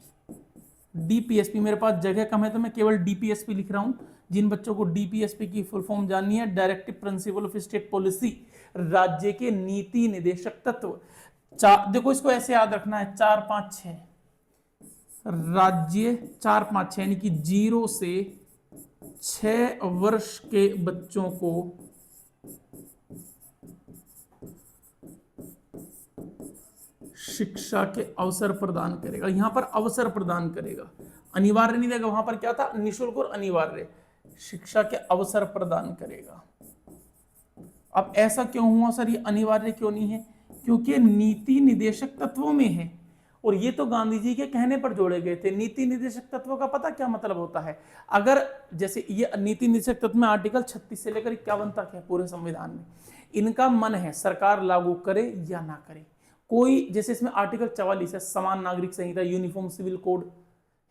डीपीएसपी, मेरे पास जगह कम है तो मैं केवल डीपीएसपी लिख रहा हूं। जिन बच्चों को डीपीएसपी की फुल फॉर्म जाननी है, directive principle of state policy, राज्य के नीति निदेशक तत्व। देखो इसको ऐसे याद रखना है, 4 5 6 राज्य, 4 5 6 यानी कि 0 से 6 वर्ष के बच्चों को शिक्षा के अवसर प्रदान करेगा। यहां पर अवसर प्रदान करेगा, अनिवार्य नहीं देगा। वहां पर क्या था? निःशुल्क और अनिवार्य। शिक्षा के अवसर प्रदान करेगा। अब ऐसा क्यों हुआ सर, ये अनिवार्य क्यों नहीं है? क्योंकि नीति निदेशक तत्वों में है, और ये तो गांधी जी के कहने पर जोड़े गए थे। नीति निदेशक तत्वों का पता क्या मतलब होता है? अगर जैसे ये नीति निदेशक तत्व में आर्टिकल 36 से लेकर 51 तक है पूरे संविधान में, इनका मन है सरकार लागू करे या ना करे। कोई जैसे इसमें आर्टिकल 44 है, समान नागरिक संहिता, यूनिफॉर्म सिविल कोड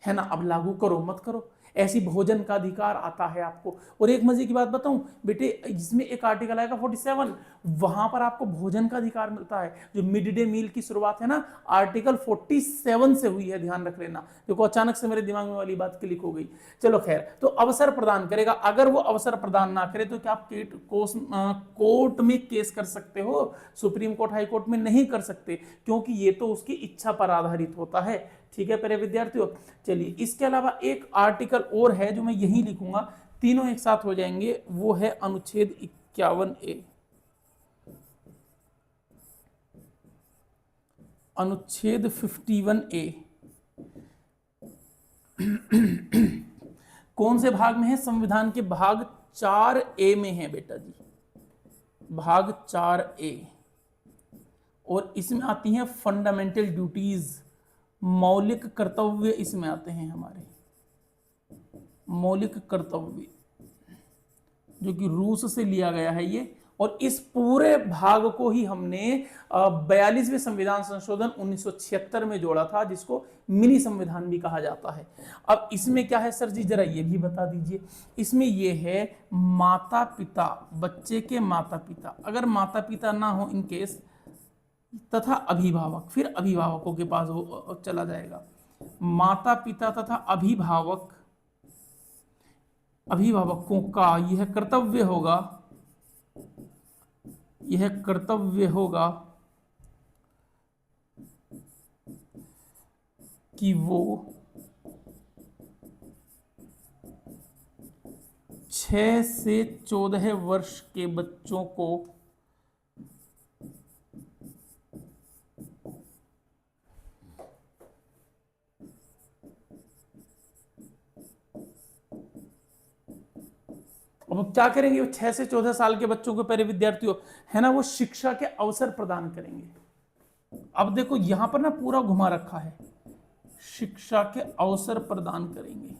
है ना, अब लागू करो मत करो। ऐसी भोजन का अधिकार आता है आपको। और एक मजे की बात बताऊं बेटे, इसमें एक आर्टिकल आएगा 47, वहां पर आपको भोजन का अधिकार मिलता है। जो मिड डे मील की शुरुआत है ना, आर्टिकल 47 से हुई है, ध्यान रख लेना। देखो अचानक से मेरे दिमाग में वाली बात क्लिक हो गई। चलो खैर, तो अवसर प्रदान करेगा। अगर वो अवसर प्रदान ना करे तो क्या आप कोर्ट में केस कर सकते हो? सुप्रीम कोर्ट, हाई कोर्ट में नहीं कर सकते, क्योंकि ये तो उसकी इच्छा पर आधारित होता है। ठीक है प्यारे विद्यार्थियों, चलिए इसके अलावा एक आर्टिकल और है जो मैं यही लिखूंगा, तीनों एक साथ हो जाएंगे, वो है अनुच्छेद 51A। अनुच्छेद 51A कौन से भाग में है? संविधान के भाग 4A में है बेटा जी, भाग 4A। और इसमें आती हैं फंडामेंटल ड्यूटीज, मौलिक कर्तव्य इसमें आते हैं हमारे, मौलिक कर्तव्य, जो कि रूस से लिया गया है ये। और इस पूरे भाग को ही हमने 42वें संविधान संशोधन 1976 में जोड़ा था, जिसको मिनी संविधान भी कहा जाता है। अब इसमें क्या है सर जी, जरा ये भी बता दीजिए। इसमें ये है माता पिता, बच्चे के माता पिता, अगर माता पिता ना हो इन केस, तथा अभिभावक, फिर अभिभावकों के पास वो चला जाएगा। माता पिता तथा अभिभावकों का यह कर्तव्य होगा कि वो 6 से 14 वर्ष के बच्चों को अब क्या करेंगे? वो 6 से 14 साल के बच्चों को, पहले विद्यार्थियों है ना, वो शिक्षा के अवसर प्रदान करेंगे। अब देखो यहां पर ना पूरा घुमा रखा है, शिक्षा के अवसर प्रदान करेंगे।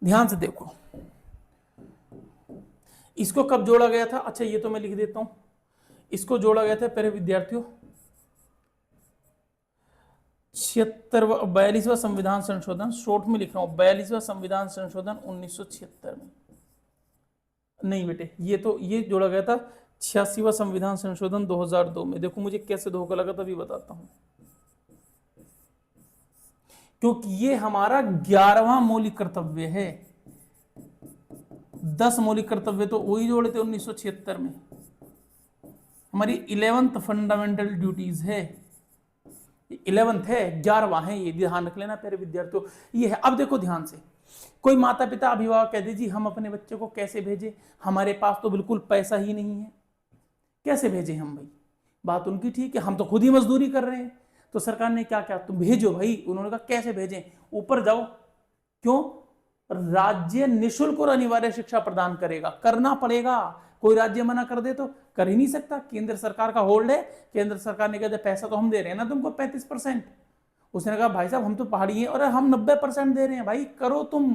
ध्यान से देखो, इसको कब जोड़ा गया था? अच्छा ये तो मैं लिख देता हूं, इसको जोड़ा गया था पहले विद्यार्थियों 42वां संविधान संशोधन, शॉर्ट में लिख रहा हूं, 42वां संविधान संशोधन 1976 में। नहीं बेटे, ये जोड़ा गया था 86वां संविधान संशोधन 2002 में। देखो मुझे कैसे धोखा लगा तभी बताता हूं, क्योंकि ये हमारा 11वां मौलिक कर्तव्य है। 10 मौलिक कर्तव्य तो वही जोड़े थे 1976 में। हमारी 11th फंडामेंटल ड्यूटीज है, 11th है, 11वां है, ये ध्यान रख लेना प्यारे विद्यार्थियों। ये है। अब देखो ध्यान से, कोई माता पिता अभिभावक कह दीजिए हम अपने बच्चे को कैसे भेजें, हमारे पास तो बिल्कुल पैसा ही नहीं है, कैसे भेजें हम भाई? बात उनकी ठीक है, हम तो खुद ही मजदूरी कर रहे हैं। तो सरकार ने क्या क्या, तुम भेजो भाई। उन्होंने कहा कैसे भेजें? ऊपर जाओ। क्यों? राज्य निशुल्क और अनिवार्य शिक्षा प्रदान करेगा, करना पड़ेगा। कोई राज्य मना कर दे तो कर ही नहीं सकता, केंद्र सरकार का होल्ड है। केंद्र सरकार ने कहते पैसा तो हम दे रहे हैं ना तुमको 35%। उसने कहा भाई साहब हम तो पहाड़ी हैं और हम 90% दे रहे हैं, भाई करो तुम।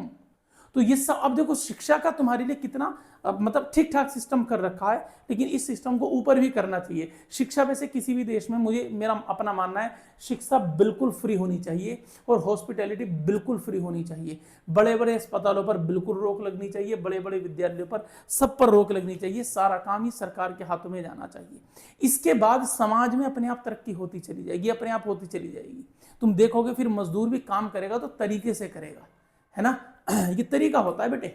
तो ये सब, अब देखो शिक्षा का तुम्हारे लिए कितना मतलब ठीक ठाक सिस्टम कर रखा है, लेकिन इस सिस्टम को ऊपर भी करना चाहिए। शिक्षा वैसे किसी भी देश में, मुझे मेरा अपना मानना है, शिक्षा बिल्कुल फ्री होनी चाहिए और हॉस्पिटैलिटी बिल्कुल फ्री होनी चाहिए। बड़े बड़े अस्पतालों पर बिल्कुल रोक लगनी चाहिए, बड़े बड़े विद्यालयों पर, सब पर रोक लगनी चाहिए। सारा काम ही सरकार के हाथों में जाना चाहिए। इसके बाद समाज में अपने आप तरक्की होती चली जाएगी, अपने आप होती चली जाएगी। तुम देखोगे फिर मजदूर भी काम करेगा तो तरीके से करेगा, है ना। ये तरीका होता है बेटे।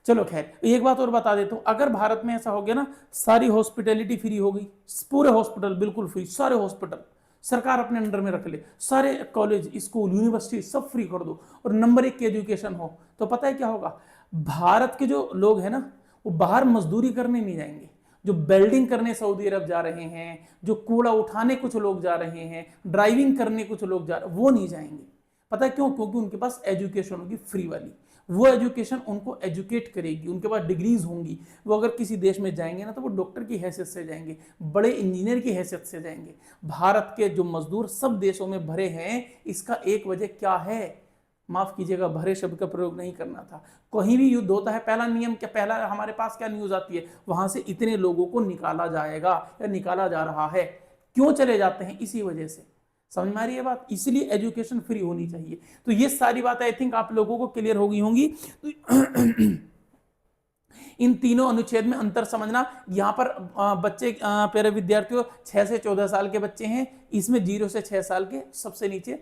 चलो खैर, एक बात और बता देता हूं, अगर भारत में ऐसा हो गया ना, सारी हॉस्पिटैलिटी फ्री हो गई, पूरे हॉस्पिटल बिल्कुल फ्री, सारे हॉस्पिटल सरकार अपने अंडर में रख ले, सारे कॉलेज स्कूल यूनिवर्सिटी सब फ्री कर दो, और नंबर 1 की एजुकेशन हो, तो पता है क्या होगा? भारत के जो लोग हैं ना, वो बाहर मजदूरी करने नहीं जाएंगे। जो वेल्डिंग करने सऊदी अरब जा रहे हैं, जो कूड़ा उठाने कुछ लोग जा रहे हैं, ड्राइविंग करने कुछ लोग जा रहे हैं, वो नहीं जाएंगे। पता है क्यों? क्योंकि उनके पास एजुकेशन होगी फ्री वाली। वो एजुकेशन उनको एजुकेट करेगी, उनके पास डिग्रीज होंगी। वो अगर किसी देश में जाएंगे ना, तो वो डॉक्टर की हैसियत से जाएंगे, बड़े इंजीनियर की हैसियत से जाएंगे। भारत के जो मजदूर सब देशों में भरे हैं, इसका एक वजह क्या है? माफ कीजिएगा, भरे शब्द का प्रयोग नहीं करना था। कहीं भी युद्ध होता है, पहला नियम क्या, पहला हमारे पास क्या न्यूज आती है? वहां से इतने लोगों को निकाला जाएगा या निकाला जा रहा है। क्यों चले जाते हैं? इसी वजह से। समझ में आ रही है बात? इसलिए एजुकेशन फ्री होनी चाहिए। तो ये सारी बातें आई थिंक आप लोगों को क्लियर हो गई होंगी। तो इन तीनों अनुच्छेद में अंतर समझना। यहां पर बच्चे प्यारे विद्यार्थियों 6 से 14 साल के बच्चे हैं, इसमें 0 से 6 साल के, सबसे नीचे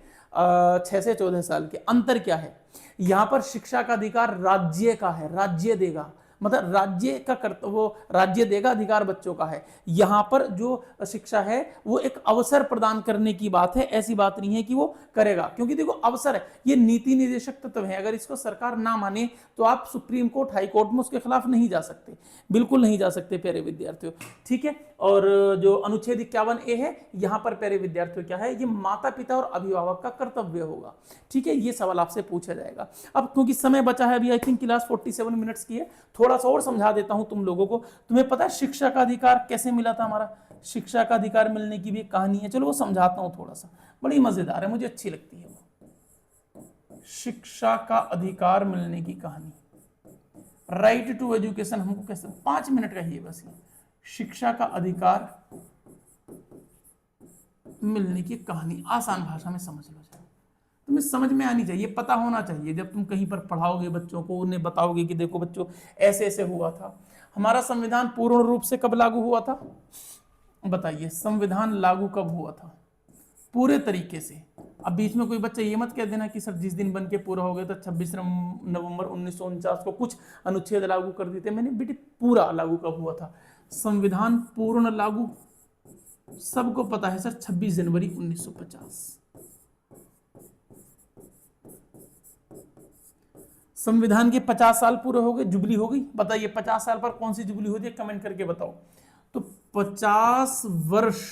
6 से 14 साल के। अंतर क्या है? यहां पर शिक्षा का अधिकार राज्य का है, राज्य देगा, मतलब राज्य का वो राज्य देगा, अधिकार बच्चों का है। यहां पर जो शिक्षा है वो एक अवसर प्रदान करने की बात है, ऐसी बात नहीं है कि वो करेगा, क्योंकि देखो अवसर है, ये नीति निर्देशक तत्व है। अगर इसको सरकार ना माने तो आप सुप्रीम कोर्ट, हाई कोर्ट में उसके खिलाफ नहीं जा सकते, बिल्कुल नहीं जा सकते प्यारे विद्यार्थियों, ठीक है। और जो अनुच्छेद 51A है, यहां पर प्यारे विद्यार्थियों क्या है? ये माता पिता और अभिभावक का कर्तव्य होगा, ठीक है। ये सवाल आपसे पूछा जाएगा। अब क्योंकि समय बचा है अभी, आई थिंक क्लास 47 मिनट्स की है, थोड़ा सा और समझा देता हूं तुम लोगों को। तुम्हें पता है शिक्षा का अधिकार कैसे मिला था? हमारा शिक्षा का अधिकार मिलने की भी एक कहानी है, चलो वो समझाता हूं थोड़ा सा, बड़ी मजेदार है, मुझे अच्छी लगती है वो। शिक्षा का अधिकार मिलने की कहानी, राइट टू एजुकेशन हमको कैसे, 5 मिनट का ही है बस ये। शिक्षा का अधिकार मिलने की कहानी आसान भाषा में समझ लो। तुम्हें समझ में आनी चाहिए, पता होना चाहिए। जब तुम कहीं पर पढ़ाओगे बच्चों को, उन्हें बताओगे कि देखो बच्चों ऐसे ऐसे हुआ था। हमारा संविधान पूर्ण रूप से कब लागू हुआ था? बताइए, संविधान लागू कब हुआ था पूरे तरीके से? अब बीच में कोई बच्चा ये मत कह देना कि सर जिस दिन बन के पूरा हो गया था 26 नवंबर 1949 को कुछ अनुच्छेद लागू कर दिए थे। मैंने बेटे पूरा लागू कब हुआ था? संविधान पूर्ण लागू सबको पता है सर, 26 जनवरी 1950। संविधान के 50 साल पूरे हो गए, जुबली हो गई। बताइए 50 साल पर कौन सी जुबली होती है? कमेंट करके बताओ। तो 50 वर्ष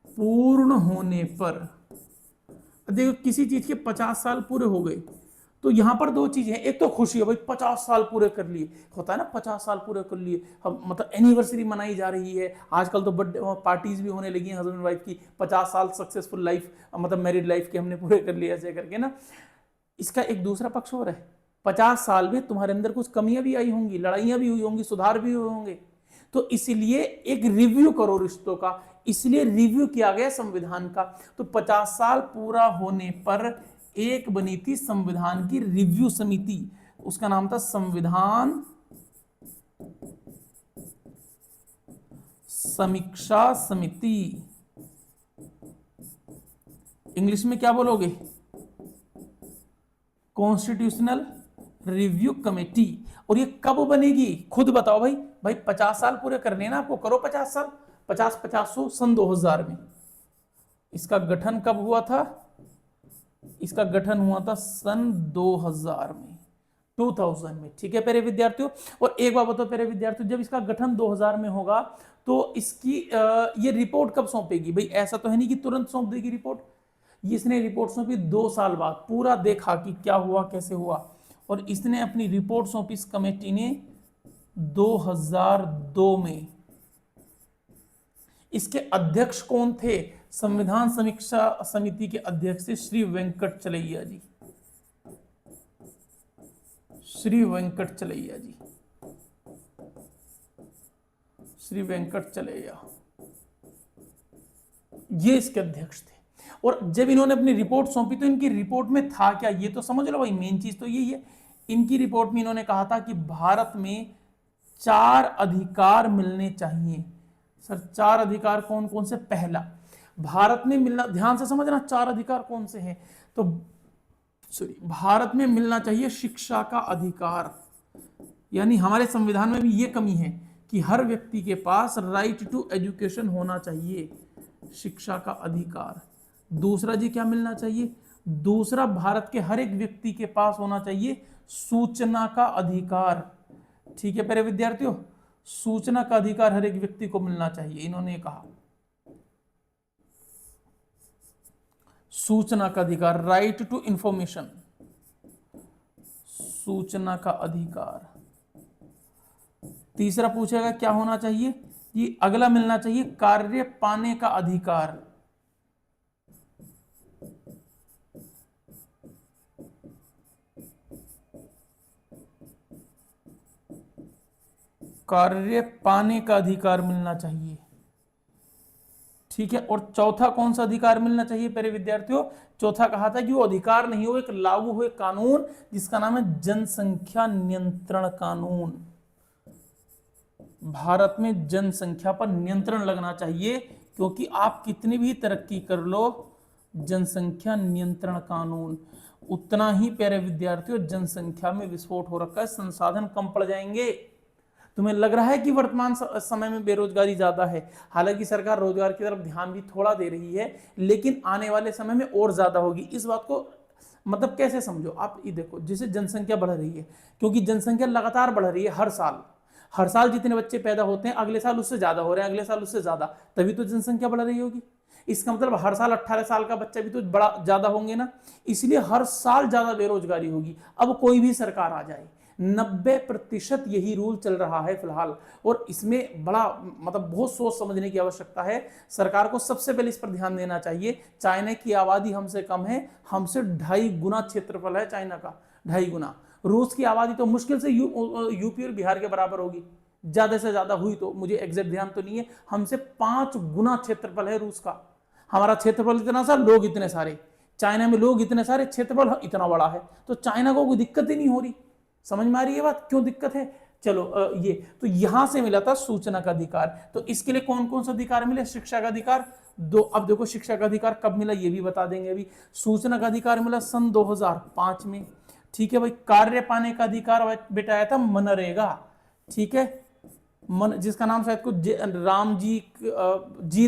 पूर्ण होने पर, देखो किसी चीज के 50 साल पूरे हो गए तो यहां पर दो चीजें हैं। एक तो खुशी है भाई 50 साल पूरे कर लिए, होता है ना 50 साल पूरे कर लिए, हम मतलब एनिवर्सरी मनाई जा रही है। आजकल तो बर्थडे पार्टीज भी होने लगी हैं हस्बैंड वाइफ की, 50 साल सक्सेसफुल लाइफ, मतलब मैरिड लाइफ के हमने पूरे कर लिए ऐसे करके ना। इसका एक दूसरा पक्ष और है, 50 साल में तुम्हारे अंदर कुछ कमियां भी आई होंगी, लड़ाइयां भी हुई होंगी, सुधार भी हुए होंगे। तो इसलिए एक रिव्यू करो रिश्तों का, इसलिए रिव्यू किया गया संविधान का। तो 50 साल पूरा होने पर एक बनी थी संविधान की रिव्यू समिति, उसका नाम था संविधान समीक्षा समिति। इंग्लिश में क्या बोलोगे? Constitutional review committee. और ये कब बनेगी खुद बताओ भाई? भाई 50 साल पूरे करने ना आपको, करो 50 साल, 50-50 सन 2000 में। इसका गठन कब हुआ था? इसका गठन हुआ था सन 2000 में, 2000 में, ठीक है प्यारे विद्यार्थियों। और एक बात बताओ प्यारे विद्यार्थियों, जब इसका गठन 2000 में होगा तो इसकी ये रिपोर्ट कब सौंपेगी? भाई ऐसा तो है नहीं कि तुरंत सौंप देगी रिपोर्ट, ये इसने रिपोर्ट सौंपी 2 साल बाद, पूरा देखा कि क्या हुआ कैसे हुआ, और इसने अपनी रिपोर्ट सौंपी इस कमेटी ने 2002 में। इसके अध्यक्ष कौन थे? संविधान समीक्षा समिति के अध्यक्ष थे श्री वेंकट चलैया जी, श्री वेंकट चलैया जी, श्री वेंकट चलैया, ये इसके अध्यक्ष थे। और जब इन्होंने अपनी रिपोर्ट सौंपी तो इनकी रिपोर्ट में था क्या, ये तो समझ लो भाई, मेन चीज तो यही है। इनकी रिपोर्ट में इन्होंने कहा था कि भारत में 4 अधिकार मिलने चाहिए। सर 4 अधिकार कौन कौन से? पहला, भारत में मिलना, ध्यान से समझना 4 अधिकार कौन से हैं, तो सॉरी, भारत में मिलना चाहिए शिक्षा का अधिकार, यानी हमारे संविधान में भी ये कमी है कि हर व्यक्ति के पास राइट टू एजुकेशन होना चाहिए, शिक्षा का अधिकार। दूसरा जी क्या मिलना चाहिए? दूसरा, भारत के हर एक व्यक्ति के पास होना चाहिए सूचना का अधिकार। ठीक है प्यारे विद्यार्थियों, सूचना का अधिकार हर एक व्यक्ति को मिलना चाहिए, इन्होंने कहा सूचना का अधिकार, राइट टू इंफॉर्मेशन, सूचना का अधिकार। तीसरा पूछेगा क्या होना चाहिए? ये अगला मिलना चाहिए कार्य पाने का अधिकार, कार्य पाने का अधिकार मिलना चाहिए। ठीक है, और चौथा कौन सा अधिकार मिलना चाहिए प्यारे विद्यार्थियों? चौथा कहा था कि वो अधिकार नहीं हो, एक लागू हुए कानून जिसका नाम है जनसंख्या नियंत्रण कानून। भारत में जनसंख्या पर नियंत्रण लगना चाहिए, क्योंकि आप कितनी भी तरक्की कर लो, जनसंख्या नियंत्रण कानून, उतना ही प्यारे विद्यार्थियों जनसंख्या में विस्फोट हो रखा है, संसाधन कम पड़ जाएंगे। तुम्हें लग रहा है कि वर्तमान समय में बेरोजगारी ज्यादा है, हालांकि सरकार रोजगार की तरफ ध्यान भी थोड़ा दे रही है, लेकिन आने वाले समय में और ज्यादा होगी। इस बात को मतलब कैसे समझो आप, ये देखो जैसे जनसंख्या बढ़ रही है, क्योंकि जनसंख्या लगातार बढ़ रही है, हर साल जितने बच्चे पैदा होते हैं अगले साल उससे ज्यादा हो रहे हैं, अगले साल उससे ज्यादा, तभी तो जनसंख्या बढ़ रही होगी। इसका मतलब हर साल 18 साल का बच्चा भी तो बड़ा ज्यादा होंगे ना, इसलिए हर साल ज्यादा बेरोजगारी होगी। अब कोई भी सरकार आ जाए, 90% यही रूल चल रहा है फिलहाल, और इसमें बड़ा मतलब बहुत सोच समझने की आवश्यकता है। सरकार को सबसे पहले इस पर ध्यान देना चाहिए। चाइना की आबादी हमसे कम है, हमसे 2.5 गुना क्षेत्रफल है चाइना का, 2.5 गुना। रूस की आबादी तो मुश्किल से यूपी और बिहार के बराबर होगी, ज्यादा से ज्यादा हुई तो, मुझे एग्जैक्ट ध्यान तो नहीं है। हमसे 5 गुना क्षेत्रफल है रूस का। हमारा क्षेत्रफल इतना सा, लोग इतने सारे, चाइना में लोग इतने सारे, क्षेत्रफल इतना बड़ा है, तो चाइना को कोई दिक्कत ही नहीं हो रही। समझ में आ रही है बात, क्यों दिक्कत है? चलो ये तो यहां से मिला था सूचना का अधिकार। तो इसके लिए कौन कौन सा अधिकार मिले? शिक्षा का अधिकार दो। अब देखो शिक्षा का अधिकार कब मिला ये भी बता देंगे अभी। सूचना का अधिकार मिला सन 2005 में। ठीक है भाई, कार्य पाने का अधिकार बेटा आया था मनरेगा। ठीक है, जिसका नाम शायद कुछ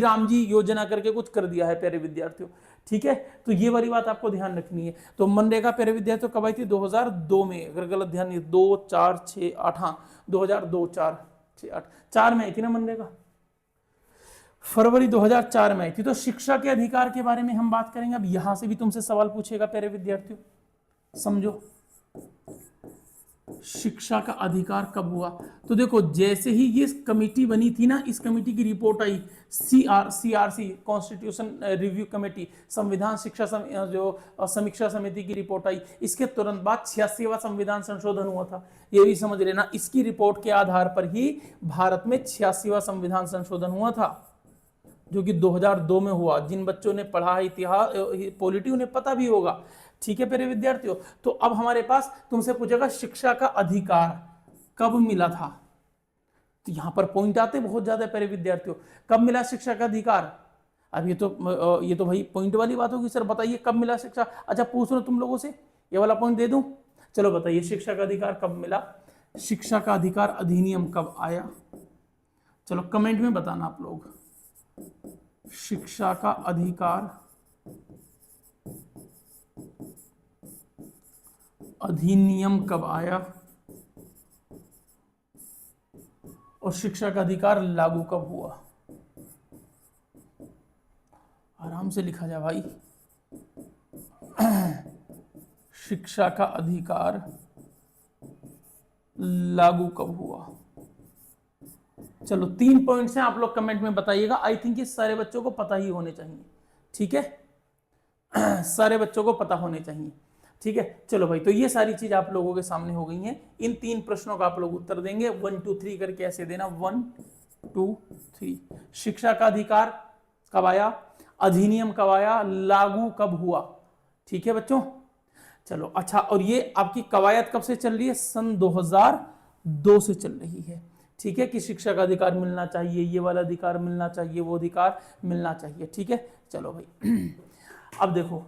राम जी योजना करके कुछ कर दिया है प्यारे विद्यार्थियों। ठीक है, तो ये वाली बात आपको ध्यान रखनी है। तो मनरेगा प्यारे विद्यार्थियों कब आई थी? 2002 में, अगर गलत ध्यान नहीं, 2 4 6 8, हाँ 2002 4 6 8 4 में आई थी ना मनरेगा, फरवरी 2004 में आई थी। तो शिक्षा के अधिकार के बारे में हम बात करेंगे। अब यहां से भी तुमसे सवाल पूछेगा प्यारे विद्यार्थियों, समझो शिक्षा का अधिकार कब हुआ। तो देखो जैसे ही ये कमेटी बनी थी ना, इस कमेटी की रिपोर्ट आई, सीआरसी कॉन्स्टिट्यूशन रिव्यू कमेटी, संविधान शिक्षा जो समीक्षा समिति की रिपोर्ट आई, इसके तुरंत बाद 86वां संविधान संशोधन हुआ था। ये भी समझ लेना, इसकी रिपोर्ट के आधार पर ही भारत में 86वां संविधान संशोधन हुआ था, जो कि 2002 में हुआ। जिन बच्चों ने पढ़ा है इतिहास पॉलिटी उन्हें पता भी होगा। ठीक है प्यारे विद्यार्थियों, तो अब हमारे पास तुमसे पूछेगा शिक्षा का अधिकार कब मिला था। तो यहां पर पॉइंट आते बहुत ज्यादा प्यारे विद्यार्थियों, कब मिला शिक्षा का अधिकार। अब ये तो भाई पॉइंट वाली बात होगी, सर बताइए कब मिला शिक्षा। अच्छा पूछ लो तुम लोगों से, ये वाला पॉइंट दे दूं। चलो बताइए शिक्षा का अधिकार कब मिला, शिक्षा का अधिकार अधिनियम कब आया। चलो कमेंट में बताना आप लोग, शिक्षा का अधिकार अधिनियम कब आया और शिक्षा का अधिकार लागू कब हुआ। आराम से लिखा जाए भाई। शिक्षा का अधिकार लागू कब हुआ? चलो 3 पॉइंट्स हैं, आप लोग कमेंट में बताइएगा। आई थिंक ये सारे बच्चों को पता ही होने चाहिए, ठीक है। सारे बच्चों को पता होने चाहिए, ठीक है। चलो भाई, तो ये सारी चीज आप लोगों के सामने हो गई हैं। इन 3 प्रश्नों का आप लोग उत्तर देंगे 1 2 3 करके ऐसे देना, 1 2 3। शिक्षा का अधिकार कब आया, अधिनियम कब आया, लागू कब हुआ, ठीक है बच्चों। चलो अच्छा, और ये आपकी कवायद कब से चल रही है? सन 2002 से चल रही है, ठीक है, कि शिक्षा का अधिकार मिलना चाहिए, ये वाला अधिकार मिलना चाहिए, वो अधिकार मिलना चाहिए, ठीक है। चलो भाई अब देखो,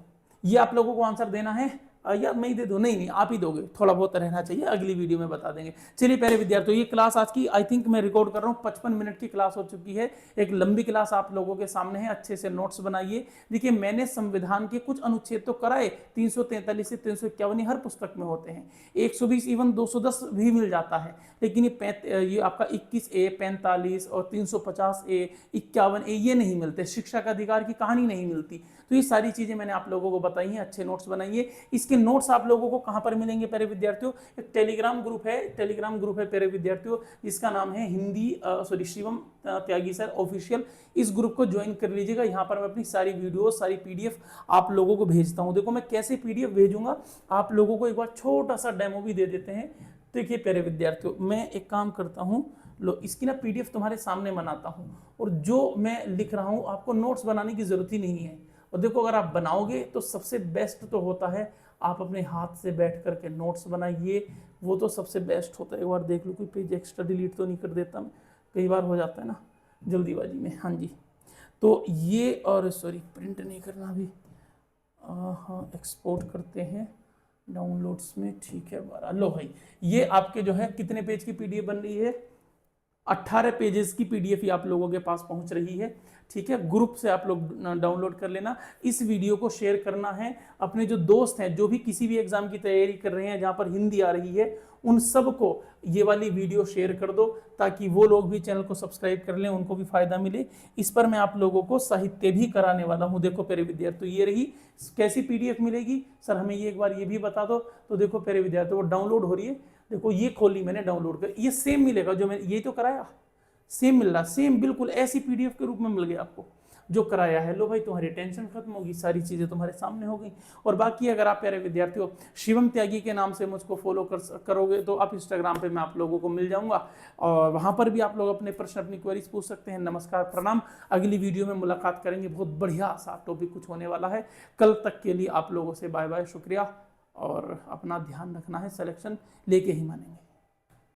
ये आप लोगों को आंसर देना है या मैं ही दे दूं? नहीं, आप ही दोगे, थोड़ा बहुत रहना चाहिए, अगली वीडियो में बता देंगे। चलिए प्यारे विद्यार्थियों, ये क्लास आज की आई थिंक मैं रिकॉर्ड कर रहा हूँ 55 मिनट की क्लास हो चुकी है। एक लंबी क्लास आप लोगों के सामने है, अच्छे से नोट्स बनाइए। देखिए, मैंने संविधान के कुछ अनुच्छेद तो कराए, 343 से 351 हर पुस्तक में होते हैं, 120 इवन 210 भी मिल जाता है, लेकिन ये आपका 21A, 45 और 350A, 51A ये नहीं मिलते। शिक्षा का अधिकार की कहानी नहीं मिलती। तो ये सारी चीजें मैंने आप लोगों को बताई हैं, अच्छे नोट्स बनाइए। इसके नोट्स आप लोगों को कहां पर मिलेंगे प्यारे विद्यार्थियों? एक टेलीग्राम ग्रुप है प्यारे विद्यार्थियों, जिसका नाम है शिवम त्यागी सर ऑफिशियल। इस ग्रुप को ज्वाइन कर लीजिएगा। यहाँ पर मैं अपनी सारी वीडियो, सारी पीडीएफ आप लोगों को भेजता हूँ। देखो मैं कैसे पीडीएफ भेजूंगा, आप लोगों को एक बार छोटा सा डेमो भी दे देते हैं। देखिए प्यारे विद्यार्थियों, मैं एक काम करता हूँ, लो इसकी ना पीडीएफ तुम्हारे सामने बनाता हूँ, और जो मैं लिख रहा हूँ आपको नोट्स बनाने की जरूरत ही नहीं है। और देखो, अगर आप बनाओगे तो सबसे बेस्ट तो होता है आप अपने हाथ से बैठ करके नोट्स बनाइए, वो तो सबसे बेस्ट होता है। एक बार देख लो कोई पेज एक्स्ट्रा डिलीट तो नहीं कर देता मैं, कई बार हो जाता है ना जल्दीबाजी में। हाँ जी, तो ये, और सॉरी प्रिंट नहीं करना अभी, हाँ एक्सपोर्ट करते हैं डाउनलोड्स में, ठीक है 12। लो भाई, ये आपके जो है कितने पेज की पीडीएफ बन रही है? 18 पेजेस की पीडीएफ ही आप लोगों के पास पहुंच रही है, ठीक है। ग्रुप से आप लोग डाउनलोड कर लेना। इस वीडियो को शेयर करना है अपने जो दोस्त हैं, जो भी किसी भी एग्जाम की तैयारी कर रहे हैं जहां पर हिंदी आ रही है, उन सबको ये वाली वीडियो शेयर कर दो, ताकि वो लोग भी चैनल को सब्सक्राइब कर लें, उनको भी फायदा मिले। इस पर मैं आप लोगों को साहित्य भी कराने वाला हूं। देखो प्यारे विद्यार्थियों, ये रही। कैसी पीडीएफ मिलेगी सर, हमें ये एक बार ये भी बता दो। तो देखो प्यारे विद्यार्थियों, वो डाउनलोड हो रही है, देखो ये खोली मैंने डाउनलोड कर, ये सेम मिलेगा जो मैंने ये तो कराया, सेम मिल रहा, सेम बिल्कुल ऐसी पीडीएफ के रूप में मिल गया आपको जो कराया है। लो भाई, तुम्हारी टेंशन खत्म होगी, सारी चीजें तुम्हारे सामने हो गई। और बाकी अगर आप प्यारे विद्यार्थियों शिवम त्यागी के नाम से मुझको फॉलो करोगे तो आप इंस्टाग्राम पे मैं आप लोगों को मिल जाऊंगा, और वहां पर भी आप लोग अपने प्रश्न, अपनी क्वेरीज पूछ सकते हैं। नमस्कार, प्रणाम, अगली वीडियो में मुलाकात करेंगे। बहुत बढ़िया सा टॉपिक कुछ होने वाला है। कल तक के लिए आप लोगों से बाय बाय, शुक्रिया, और अपना ध्यान रखना है, सिलेक्शन लेके ही मानेंगे।